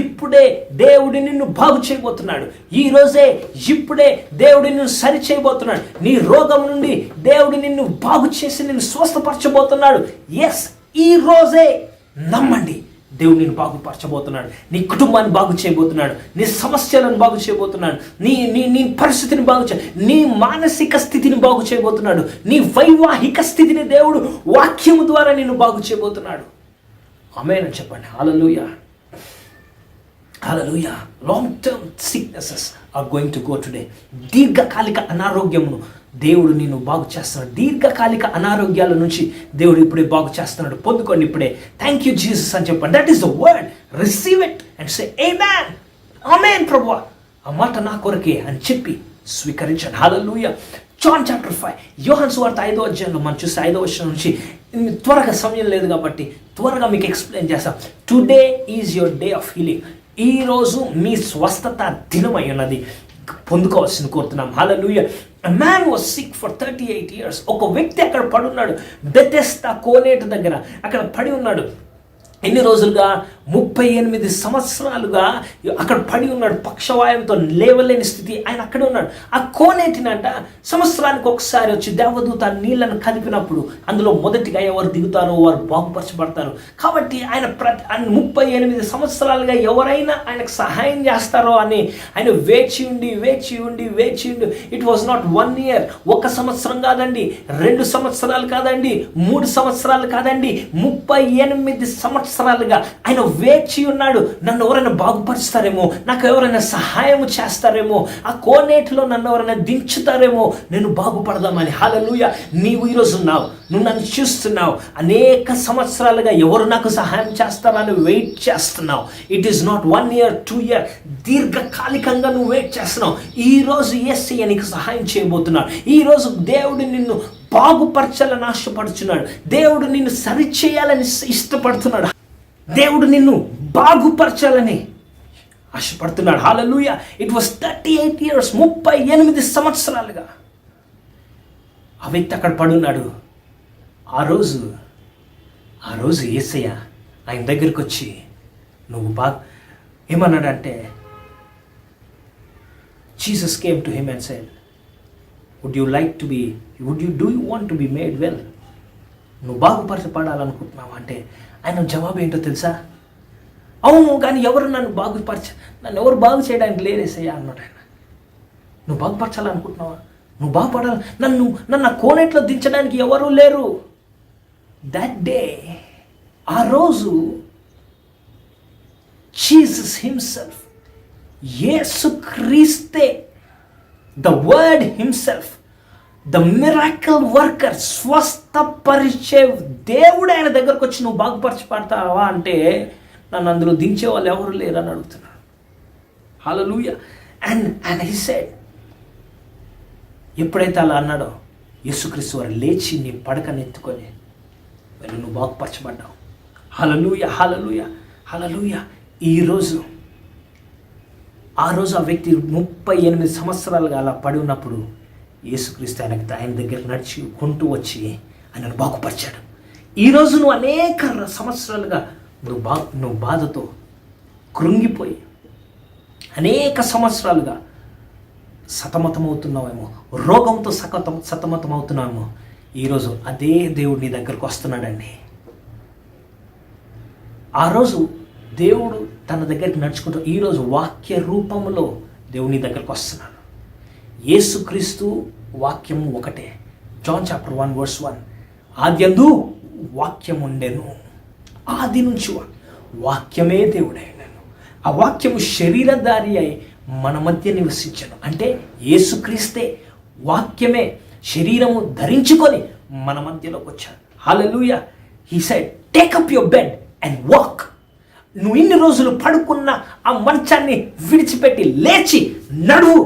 ఇప్పుడే దేవుడు నిన్ను బాగు చేయబోతున్నాడు. ఈరోజే ఇప్పుడే దేవుడు నిన్ను సరి చేయబోతున్నాడు. నీ రోగం నుండి దేవుడు నిన్ను బాగు చేసి నిన్ను స్వస్థపరచబోతున్నాడు. ఎస్, ఈ రోజే నమ్మండి. దేవుడు నిన్ను బాగుపరచబోతున్నాడు. నీ కుటుంబాన్ని బాగు చేయబోతున్నాడు. నీ సమస్యలను బాగు చేయబోతున్నాడు. నీ పరిస్థితిని బాగు నీ మానసిక స్థితిని బాగు చేయబోతున్నాడు. నీ వైవాహిక స్థితిని దేవుడు వాక్యము ద్వారా నిన్ను బాగు చేయబోతున్నాడు. ఆమేన్ అని చెప్పండి. హల్లెలూయా, హల్లెలూయా. Long term sicknesses are going to go today. దీర్ఘకాలిక అనారోగ్యమును దేవుడు నిన్ను బాగు చేస్తున్నాడు. దీర్ఘకాలిక అనారోగ్యాల నుంచి దేవుడు ఇప్పుడే బాగు చేస్తున్నాడు. పొందుకోండి ఇప్పుడే. థ్యాంక్ యూ జీసస్ అని చెప్పండి. That is the word. Receive it and say ఆమేన్. ఆమేన్ ప్రభువా, ఆ మాట నా కొరకే అని చెప్పి స్వీకరించండి. హల్లెలూయా. జాన్ చాప్టర్ 5, యోహాను సువార్త 5వ అధ్యాయంలో మనం చూస్తే 5వ వచనం నుంచి, త్వరగా సమయం లేదు కాబట్టి త్వరగా మీకు ఎక్స్ప్లెయిన్ చేస్తాం. Today is your day of healing. ఈరోజు మీ స్వస్థత దినమై ఉన్నది. పొందుకోవాల్సింది కోరుతున్నాం. హల్లెలూయా. A man was sick for 38 years. ఒక వ్యక్తి అక్కడ పడి ఉన్నాడు. బెతెస్దా కోనేటి దగ్గర అక్కడ పడి ఉన్నాడు. ఎన్ని రోజులుగా 38 సంవత్సరాలుగా అక్కడ పడి ఉన్నాడు. పక్షవాయంతో లేవలేని స్థితి, ఆయన అక్కడే ఉన్నాడు. ఆ కోనేటినంట సంవత్సరానికి ఒకసారి వచ్చి దేవదూత నీళ్లను కలిపినప్పుడు అందులో మొదటిగా ఎవరు దిగుతారో వారు బాగుపరచబడతారు. కాబట్టి ఆయన 38 సంవత్సరాలుగా ఎవరైనా ఆయనకు సహాయం చేస్తారో అని ఆయన వేచి ఉండి. ఇట్ వాజ్ నాట్ 1 year, 1 సంవత్సరం కాదండి, 2 సంవత్సరాలు కాదండి, 3 సంవత్సరాలు కాదండి, 38 సంవత్సరాలుగా ఆయన వేచి ఉన్నాడు. నన్ను ఎవరైనా బాగుపరుస్తారేమో, నాకు ఎవరైనా సహాయం చేస్తారేమో, ఆ కోనేటిలో నన్ను ఎవరైనా దించుతారేమో, నేను బాగుపడదామని. హల్లెలూయా. నీవు ఈరోజు ఉన్నావు, నువ్వు నన్ను చూస్తున్నావు, అనేక సంవత్సరాలుగా ఎవరు నాకు సహాయం చేస్తారని వెయిట్ చేస్తున్నావు. It is not 1 year, 2 year, దీర్ఘకాలికంగా నువ్వు వెయిట్ చేస్తున్నావు. ఈరోజు యేసయ్య నీకు సహాయం చేయబోతున్నాడు. ఈరోజు దేవుడు నిన్ను బాగుపరచాలని ఆశపడుతున్నాడు. దేవుడు నిన్ను సరిచేయాలని ఇష్టపడుతున్నాడు. దేవుడు నిన్ను బాగుపరచాలని ఆశపడుతున్నాడు. హల్లెలూయా. ఇట్ వాస్ 38 years, 38 సంవత్సరాలుగా ఆ వ్యక్తి అక్కడ పడున్నాడు. ఆ రోజు యేసయ్య ఆయన దగ్గరికి వచ్చి ఏమన్నాడంటే, Jesus came to him and said, do you want to be made well? నువ్వు బాగుపరచబడాలనుకుంటున్నావు అంటే ఆయన జవాబు ఏంటో తెలుసా? అవును, కానీ నన్ను ఎవరు బాగు చేయడానికి లేరేసయ్యా అన్నాడు ఆయన. నువ్వు బాగుపరచాలనుకుంటున్నావా? నువ్వు బాగుపడాలి, నన్ను కోనేట్లో దించడానికి ఎవరూ లేరు. దట్ డే, ఆ రోజు జీసస్ హిమ్సెల్ఫ్, యేసుక్రీస్తే, the word himself, the miracle worker, స్వస్థపరిచే దేవుడు ఆయన దగ్గరకు వచ్చి నువ్వు బాగుపరచబడతావా అంటే నన్ను అందులో దించే వాళ్ళు ఎవరు లేరని అడుగుతున్నాడు. హల్లెలూయా. అండ్ హి సెడ్, ఎప్పుడైతే అలా అన్నాడో యేసుక్రీస్తు వారు లేచి నీ పడకనెత్తుకొని వెళ్ళి నువ్వు బాగుపరచబడ్డావు. హల్లెలూయా, హల్లెలూయా, హల్లెలూయా. ఆ రోజు ఆ వ్యక్తి 38 సంవత్సరాలుగా అలా పడి ఉన్నప్పుడు యేసుక్రీస్తు ఆయన దగ్గరికి నడుచుకుంటూ వచ్చి ఆయనను బాగుపరిచాడు. ఈరోజు నువ్వు అనేక సంవత్సరాలుగా నువ్వు బాధతో కృంగిపోయి అనేక సంవత్సరాలుగా సతమతమవుతున్నావేమో, రోగంతో సతమతమవుతున్నావేమో, ఈరోజు అదే దేవుడు నీ దగ్గరకు వస్తున్నాడండి. ఆ రోజు దేవుడు తన దగ్గరికి నడుచుకుంటూ ఈరోజు వాక్య రూపంలో దేవుని దగ్గరకు వస్తున్నాడు. యేసుక్రీస్తు వాక్యము ఒకటే. జాన్ చాప్టర్ 1 verse 1, ఆద్యందు వాక్యం ఉండెను, ఆది నుంచి వాక్యమే దేవుడైనను, ఆ వాక్యము శరీరధారి అయి మన మధ్య నివసించను. అంటే యేసుక్రీస్తే వాక్యమే శరీరము ధరించుకొని మన మధ్యలోకి వచ్చాడు. హల్లెలూయా. He said, take up your bed and walk. నువ్వు ఇన్ని రోజులు పడుకున్న ఆ మంచాన్ని విడిచిపెట్టి లేచి నడువు.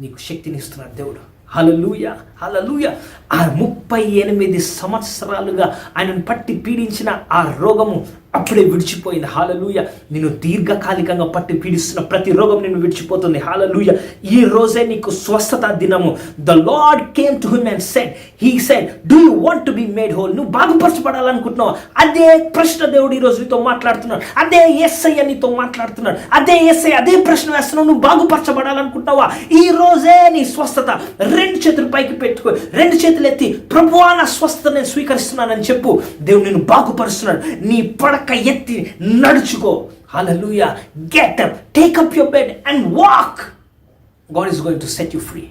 నీకు శక్తిని ఇస్తున్నాడు దేవుడు. హల్లెలూయా, హల్లెలూయా. ఆ 38 సంవత్సరాలుగా ఆయనను పట్టి పీడించిన ఆ రోగము అప్పుడే విడిచిపోయింది. హల్లెలూయా. నిన్ను దీర్ఘకాలికంగా పట్టి పీడిస్తున్న ప్రతి రోగం నిన్ను విడిచిపోతుంది. హల్లెలూయా. ఈ రోజే నీకు స్వస్థత దినము. The lord came to him and said, he said, do you want to be made whole? నువ్వు బాగుపరచబడాలనుకుంటున్నావా? అదే ప్రశ్న దేవుడు ఈరోజు నీతో మాట్లాడుతున్నాడు. అదే యేసయ్య నీతో మాట్లాడుతున్నాడు. అదే యేసయ్య అదే ప్రశ్న వేస్తున్నావు. నువ్వు బాగుపరచబడాలనుకుంటున్నావా? ఈ రోజే నీ స్వస్థత. 2 చేతులు పైకి పెట్టుకో, 2 చేతులు ఎత్తి, ప్రభువా నా స్వస్థత నేను స్వీకరిస్తున్నానని చెప్పు. దేవుడు నిన్ను బాగుపరుస్తున్నాడు. నీ పడక ఎత్తి నడుచుకో. హల్లెలూయా. Get up, take up your bed and walk. God is going to set you free.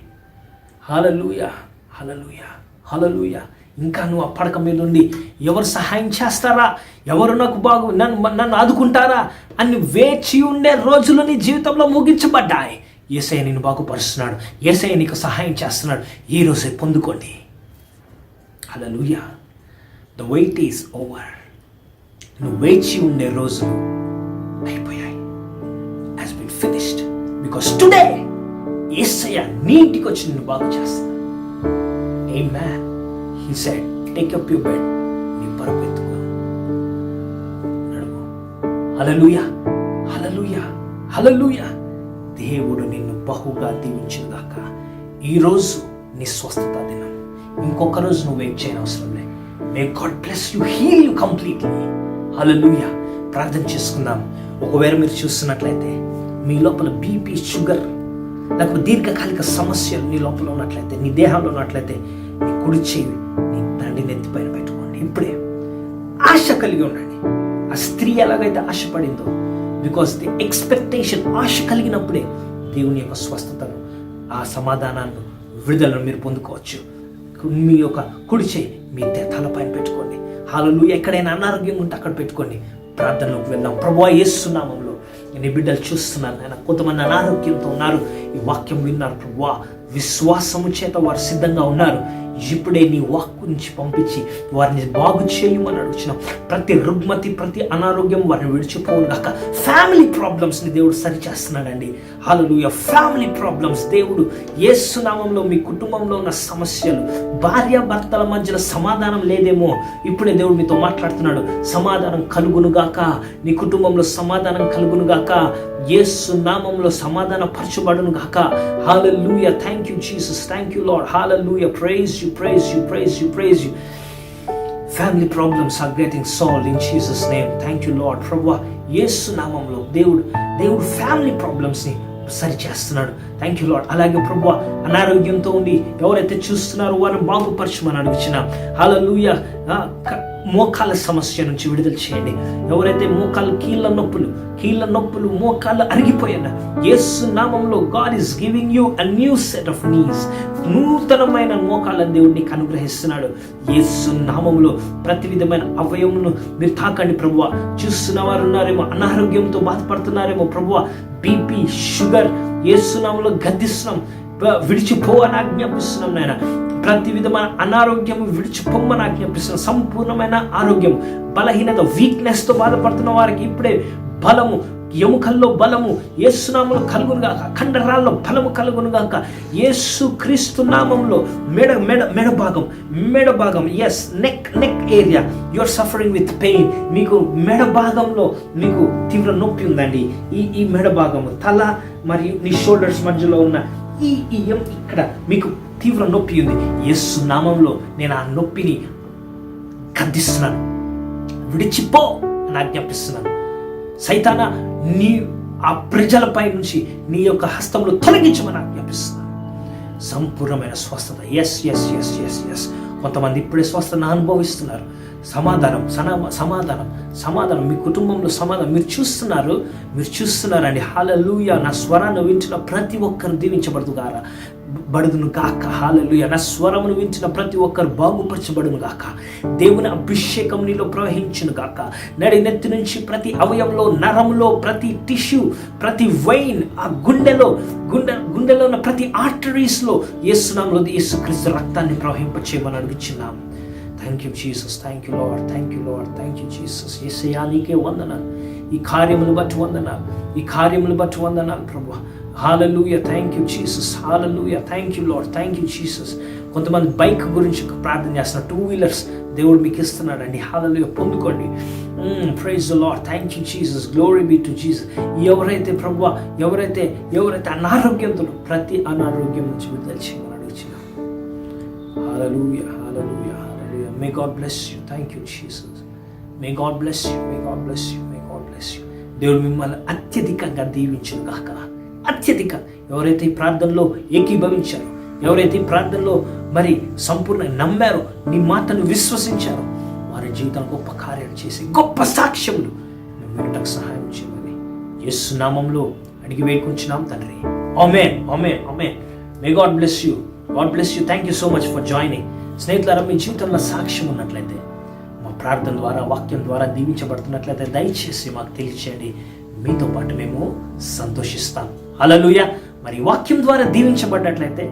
హల్లెలూయా, హల్లెలూయా, హల్లెలూయా. ఇంకా నువ్వు ఆ పడక మీద ఉండి ఎవరు సహాయం చేస్తారా, ఎవరు నాకు నన్ను ఆదుకుంటారా అని వేచి ఉండే రోజులు నీ జీవితంలో ముగించబడ్డాయి. యేసయ్య నిన్ను బాగుపరుస్తున్నాడు. యేసయ్య నీకు సహాయం చేస్తున్నాడు. ఈ రోజే పొందుకోండి. హల్లెలూయా. The wait is over. నువ్వు వేచి ఉండే రోజులు అయిపోయాయి. has been finished because today యేసయ్య నీ ఇంటికి వచ్చి నిన్ను బాగు చేస్తాడు. Amen. He said, take up your bed, నీ పరుపు ఎత్తుకో నడువు. హల్లెలూయా, హల్లెలూయా, హల్లెలూయా. దేవుడు నిన్ను బహుగా దీవించుగాక. ఈరోజు నీ స్వస్థత దినం. ఇంకొక రోజు నువ్వు వెయిట్ చేయని అవసరం లేదు. May God bless you, heal you completely. Hallelujah. ప్రార్థన చేసుకుందాం. ఒకవేళ మీరు చూస్తున్నట్లయితే మీ లోపల బీపీ, షుగర్, లేకపోతే దీర్ఘకాలిక సమస్యలు నీ లోపల ఉన్నట్లయితే, నీ దేహంలో ఉన్నట్లయితే, నీ కుడి చేయి నీ తండ్రి నెత్తిపైన పెట్టుకోండి. ఇప్పుడే ఆశ కలిగి ఉండండి. ఆ స్త్రీ ఎలాగైతే ఆశపడిందో, బికాస్ ది ఎక్స్పెక్టేషన్, ఆశ కలిగినప్పుడే దేవుని యొక్క స్వస్థతను, ఆ సమాధానాన్ని, విడుదలను మీరు పొందుకోవచ్చు. మీ యొక్క కుడి చేయి మీ తలపైన పెట్టుకోండి. హల్లెలూయా. ఎక్కడైనా అనారోగ్యం ఉంటే అక్కడ పెట్టుకోండి. ప్రార్థనలోకి వెళ్దాం. ప్రభువా యేసు నామములో నీ బిడ్డలు చూస్తున్నాను ఆయన, కొంతమంది అనారోగ్యంతో ఉన్నారు, ఈ వాక్యం విన్నారు ప్రభువా, విశ్వాసము చేత వారు సిద్ధంగా ఉన్నారు. ఇప్పుడే నీ వాక్కు నుంచి పంపించి వారిని బాగు చేయమని అడుగుచిన ప్రతి రుగ్మతి, ప్రతి అనారోగ్యం వారిని విడిచిపోను గాక. ఫ్యామిలీ ప్రాబ్లమ్స్ని దేవుడు సరి చేస్తున్నాడండి. హల్లెలూయా. ఫ్యామిలీ ప్రాబ్లమ్స్ దేవుడు యేసు నామములో, మీ కుటుంబంలో ఉన్న సమస్యలు, భార్యాభర్తల మధ్యలో సమాధానం లేదేమో, ఇప్పుడే దేవుడు మీతో మాట్లాడుతున్నాడు. సమాధానం కలుగునుగాక, నీ కుటుంబంలో సమాధానం కలుగునుగాక, యేసు నామములో సమాధాన పరచబడును గాక. హల్లెలూయా. Thank you Jesus, thank you lord. హల్లెలూయా. Praise you, praise you, praise you, praise you. Family problems are getting solved in Jesus name. Thank you Lord. ప్రభువా యేసు నామములో దేవుడు ఫ్యామిలీ ప్రాబ్లమ్స్ని సరి చేస్తున్నాడు. Thank you lord. అలాగే ప్రభువా అనారోగ్యంతో ఉండి ఎవరైతే చూస్తున్నారో వారిని బాగుపరచమని అడుగుచున్నా. హల్లెలూయా. మోకాళ్ళ సమస్య నుంచి విడుదల చేయండి. ఎవరైతే మోకాళ్ళ కీళ్ళ నొప్పులు మోకాళ్ళు అరిగిపోయినా, యేసు నామములో God is giving you a new set of knees. నూతనమైన మోకాళ్ళ దేవుడు నీకు అనుగ్రహిస్తున్నాడు. యేసు నామములో ప్రతి విధమైన అవయవమును మీరు తాకండి ప్రభువా. చూస్తున్న వారు ఉన్నారేమో, అనారోగ్యంతో బాధపడుతున్నారేమో ప్రభువా, బీపీ, షుగర్, యేసు నామములో గద్దిస్తున్నాం, విడిచిపో అని ఆజ్ఞాపిస్తున్నాం నాయన. ప్రతి విధమైన అనారోగ్యం విడిచిపోమ్మని ఆజ్ఞాపిస్తున్నాం. సంపూర్ణమైన ఆరోగ్యం, బలహీనత, వీక్నెస్తో బాధపడుతున్న వారికి ఇప్పుడే బలము, ఎముకల్లో బలము యేసు నామములో కలుగునుగాక. కండరాల్లో బలము కలుగునుగాక యేసు క్రీస్తు నామంలో. మెడ భాగం yes, neck area you are suffering with pain. మీకు మెడ భాగంలో మీకు తీవ్ర నొప్పి ఉందండి. ఈ మెడ భాగము, తల మరియు నీ షోల్డర్స్ మధ్యలో ఉన్న ఈ ఇక్కడ మీకు తీవ్ర నొప్పి ఉంది. యేసు నామంలో నేను ఆ నొప్పిని గద్దిస్తున్నాను. విడిచిపో అని ఆజ్ఞాపిస్తున్నాను. సైతానా, నీ ఆ ప్రజలపై నుంచి నీ యొక్క హస్తంలో తొలగించమని ఆజ్ఞాపిస్తున్నాను. సంపూర్ణమైన స్వస్థత. Yes yes yes yes yes. కొంతమంది ఇప్పుడే స్వస్థతను అనుభవిస్తున్నారు. సమాధానం మీ కుటుంబంలో సమాధానం మీరు చూస్తున్నారండి. హల్లెలూయా. నా స్వరాన్ని వింటున్న ప్రతి ఒక్కరు దీవించబడును గాక. హల్లెలూయా. నా స్వరమును వింటున్న ప్రతి ఒక్కరు బాగుపరచబడును గాక. దేవుని అభిషేకం నీలో ప్రవహించును గాక. నెత్తి నుంచి ప్రతి అవయంలో, నరంలో, ప్రతి టిష్యూ, ప్రతి వెయిన్, ఆ గుండెలో ఉన్న ప్రతి ఆర్టరీస్లో యేసు నామములో యేసుక్రీస్తు రక్తాన్ని ప్రవహింపచేయమని అడుగుచున్నాము. Thank you Jesus, thank you lord, thank you lord, thank you Jesus. యేసయ్యా నీకే వందనాలు. ఈ కార్యములు బట్టి వందనాలు ప్రభువా. హల్లెలూయా. Thank you Jesus. హల్లెలూయా. Thank you lord, thank you Jesus. కొంతమంది బైక్ గురించి ప్రార్థన చేస్తున్నారు. 2 వీలర్స్ దేవుడు మీకు ఇస్తున్నాడండి. హల్లెలూయా. పొందుకోండి. Praise the lord. Thank you Jesus. Glory be to Jesus. ఎవరైతే ప్రభువా ఎవరైతే అనారోగ్యంతో ప్రతి అనారోగ్యం నుంచి విడుదల చేయమని అడుగుచున్నాం. హల్లెలూయా. హల్లెలూయా. May God bless you. Thank you Jesus. May God bless you. May God bless you. May God bless you. దేవుడు మిమ్మల్ని అత్యధికంగా దీవించును గాక. అత్యధికంగా ఎవరైతే ఈ ప్రార్థనలో ఏకీభవించారో, ఎవరైతే ఈ ప్రార్థనలో మరి సంపూర్ణ నమ్మారో, నీ మాటను విశ్వసించారో, వారి జీవితం గొప్ప కార్యాలు చేసి గొప్ప సాక్ష్యములు వినటకు సహాయం చేయమని యేసు నామములో అడిగి వేడుకుంటున్నాం తండ్రి. ఆమేన్. ఆమేన్. ఆమేన్. May God bless you. God bless you. Thank you so much for joining. స్నేహితులారా, మీ జీవితంలో సాక్ష్యం ఉన్నట్లయితే, మా ప్రార్థన ద్వారా, వాక్యం ద్వారా దీవించబడుతున్నట్లయితే దయచేసి మాకు తెలియచేయండి. మీతో పాటు మేము సంతోషిస్తాం. హల్లెలూయా. మరి వాక్యం ద్వారా దీవించబడినట్లయితే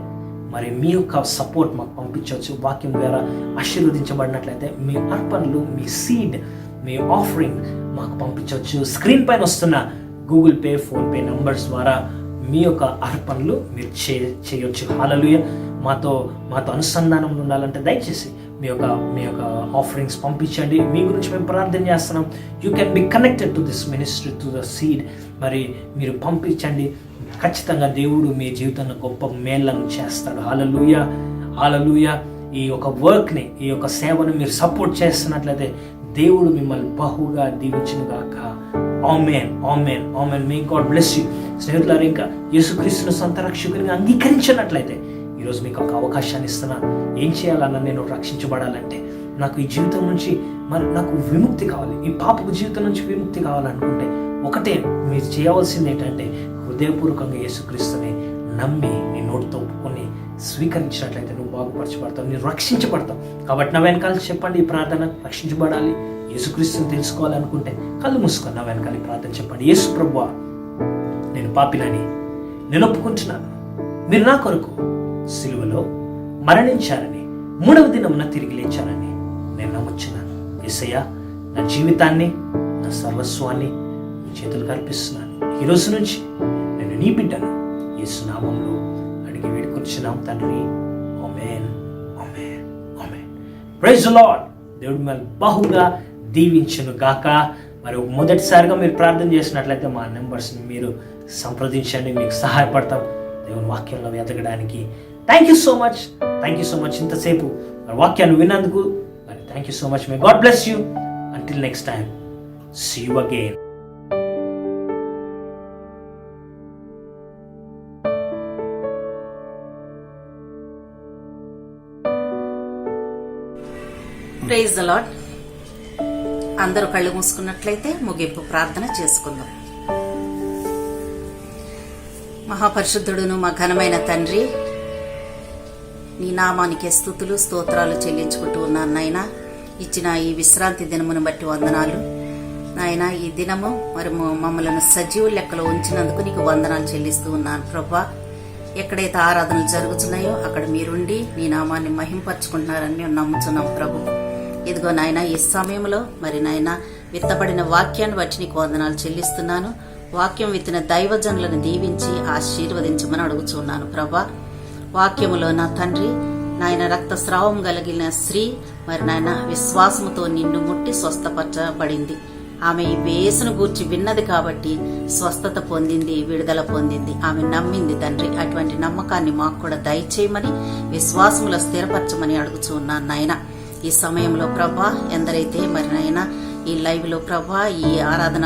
మరి మీ యొక్క సపోర్ట్ మాకు పంపించవచ్చు. వాక్యం ద్వారా ఆశీర్వదించబడినట్లయితే మీ అర్పణలు, మీ సీడ్, మీ ఆఫరింగ్ మాకు పంపించవచ్చు. స్క్రీన్ పైన వస్తున్న గూగుల్ పే, ఫోన్పే నంబర్స్ ద్వారా మీ యొక్క అర్పణలు మీరు చేయొచ్చు. హల్లెలూయా. మాతో అనుసంధానంలో ఉండాలంటే దయచేసి మీ యొక్క ఆఫరింగ్స్ పంపించండి. మీ గురించి మేము ప్రార్థన చేస్తున్నాం. You can be connected to this ministry, to the seed. మరి మీరు పంపించండి. ఖచ్చితంగా దేవుడు మీ జీవితంలో గొప్ప మేళ్ళను చేస్తాడు. హల్లెలూయా. హల్లెలూయా. ఈ యొక్క వర్క్ని, ఈ యొక్క సేవను మీరు సపోర్ట్ చేస్తున్నట్లయితే దేవుడు మిమ్మల్ని బహుగా దీవించును గాక. ఆమేన్ ఆమేన్ ఆమేన్. May God bless you. స్నేహితులారా, ఇంకా యేసుక్రీస్తును సొంత రక్షకునిగా అంగీకరించినట్లయితే ఈరోజు మీకు ఒక అవకాశాన్ని ఇస్తున్నాను. ఏం చేయాలన్నా, నేను రక్షించబడాలంటే, నాకు ఈ జీవితం నుంచి నాకు విముక్తి కావాలి, ఈ పాపపు జీవితం నుంచి విముక్తి కావాలనుకుంటే ఒకటే మీరు చేయవలసింది ఏంటంటే, హృదయపూర్వకంగా యేసుక్రీస్తుని నమ్మి నీ నోటితో ఒప్పుకొని స్వీకరించినట్లయితే నువ్వు బాగుపరచబడతావు, నువ్వు రక్షించబడతావు. కాబట్టి నా వెనకాల చెప్పండి ఈ ప్రార్థన. రక్షించబడాలి, యేసుక్రీస్తుని తెలుసుకోవాలనుకుంటే కళ్ళు మూసుకొని నా వెనకాల ఈ ప్రార్థన చెప్పండి. యేసు ప్రభువా, నేను పాపినని నేను ఒప్పుకుంటున్నాను. మీరు నా కొరకు సిలువలో మరణించారని, 3వ దినమున తిరిగి లేచారని నేను నమ్ముచున్నాను. యేసయ్యా, నా జీవితాన్ని, నా సర్వస్వాన్ని మీ చేతులకు అర్పిస్తున్నాను. ఈ రోజు నుంచి నేను నీ బిడ్డను. యేసు నామములో అడిగి వేడుకొచ్చున్నాం తండ్రి. ఆమేన్ ఆమేన్ ఆమేన్. Praise the lord. దేవుడు మిమ్మల్ని బహుగా దీవించును గాక. మరి మొదటిసారిగా మీరు ప్రార్థన చేసినట్లయితే మా నెంబర్స్ని మీరు సంప్రదించండి, మీకు సహాయపడతాం దేవుని వాక్యంలో ఎదగడానికి. Thank you so much, thank you so much. ఇంతసేపు మరి వాక్యాన్ని విన్నందుకు మరి thank you so much. May God bless you. Until next time, see you again. Praise the Lord. అందరూ కళ్ళు మూసుకున్నట్లయితే ముగింపు ప్రార్థన చేసుకుందాం. మహాపరిశుద్ధుడును మా ఘనమైన తండ్రి, నీ నామానికి స్తుతులు స్తోత్రాలు చెల్లించుకుంటూ ఉన్నాను నాయనా. ఇచ్చిన ఈ విశ్రాంతి దినమును బట్టి వందనాలు నాయనా. ఈ దినము మరి మమ్మల్ని సజీవ లెక్కలో ఉంచినందుకు నీకు వందనాలు చెల్లిస్తూ ఉన్నాను ప్రభా. ఎక్కడైతే ఆరాధనలు జరుగుతున్నాయో అక్కడ మీరుండి నీ నామాన్ని మహింపరచుకుంటున్నారని మేము నమ్ముతున్నాం ప్రభు. ఇదిగో నాయన, ఈ సమయంలో మరి నాయన విత్తబడిన వాక్యాన్ని బట్టి నీకు వందనాలు చెల్లిస్తున్నాను. వాక్యం విత్తిన దైవజనులను దీవించి ఆశీర్వదించమని అడుగుచున్నాను ప్రభా. వాక్యములో నా తండ్రి నాయన రక్తస్రావం కలిగిన స్త్రీ మరి నాయన విశ్వాసముతో నిన్ను ముట్టి స్వస్థపరచబడింది. ఆమె ఈ వేసును గూర్చి విన్నది కాబట్టి స్వస్థత పొందింది, విడుదల పొందింది. ఆమె నమ్మింది తండ్రి. అటువంటి నమ్మకాన్ని మాకు కూడా దయచేయమని, విశ్వాసములో స్థిరపరచమని అడుగుచున్నాను నాయన. ఈ సమయంలో ప్రభా, ఎందరైతే మరి నాయన ఈ లైవ్ లో ప్రభా ఈ ఆరాధన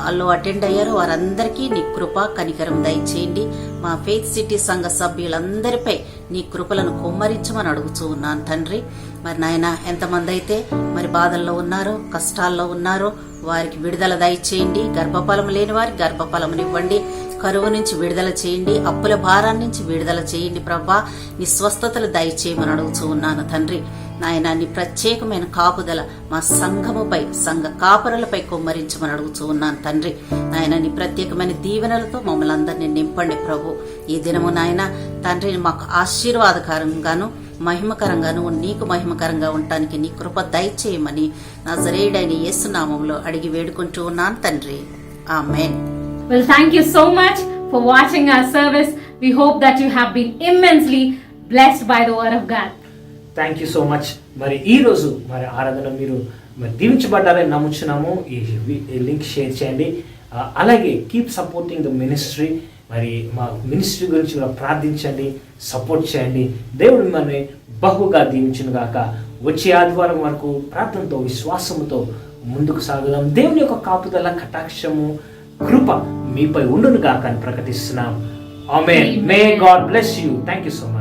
అల్లో అటెండ్ అయ్యారో వారందరికీ నీ కృప కనికరం దయచేయండి. మా ఫెయిత్ సిటీ సంఘ సభ్యులందరిపై నీ కృపలను కుమ్మరించమని అడుగుతూ ఉన్నాను తండ్రి. మరి నాయన, ఎంతమంది అయితే మరి బాధల్లో ఉన్నారో, కష్టాల్లో ఉన్నారో వారికి విడుదల దయచేయండి. గర్భఫలం లేని వారికి గర్భఫలమునివ్వండి. కరువు నుంచి విడుదల చేయండి. అప్పుల భారాన్ని నుంచి విడుదల చేయండి ప్రభా. నీ స్వస్థతలు దయచేయమని అడుగుతూ ఉన్నాను తండ్రి. నాయన, నీ ప్రత్యేకమైన కాపుదల మా సంఘముపై, సంఘ కాపరులపై కుమ్మరించమని అడుగుతూ ఉన్నాను తండ్రి. నాయన, నీ ప్రత్యేకమైన దీవెనలతో మమ్మల్ని అందరినీ నింపండి ప్రభు. ఈ దినము నాయన తండ్రి మాకు ఆశీర్వాదకరంగాను మహిమకరంగాను, నీకు మహిమకరంగా ఉండటానికి నీ కృప దయచేయమని నజరేయుడైన యేసు నామములో అడిగి వేడుకుంటూ ఉన్నాను తండ్రి. ఆమేన్. Well, thank you so much for watching our service. We hope that you have been immensely blessed by the word of God. Thank you so much. మరి ఈ రోజు మరి ఆరాధన మీరు మరి దీవించబడ్డారని నమ్ముచున్నాము. ఈ లింక్ షేర్ చేయండి. అలాగే కీప్ సపోర్టింగ్ ద మినిస్ట్రీ. మరి మా మినిస్ట్రీ గురించి కూడా ప్రార్థించండి, సపోర్ట్ చేయండి. దేవుడు మిమ్మల్ని బహుగా దీవించును గాక. వచ్చే ఆదివారం వరకు ప్రార్థనతో, విశ్వాసముతో ముందుకు సాగుదాం. దేవుని యొక్క కాపుదల, కటాక్షము, కృప మీపై ఉండును గాక అని ప్రకటిస్తున్నాం. ఆమేన్. May God bless you. Thank you so much.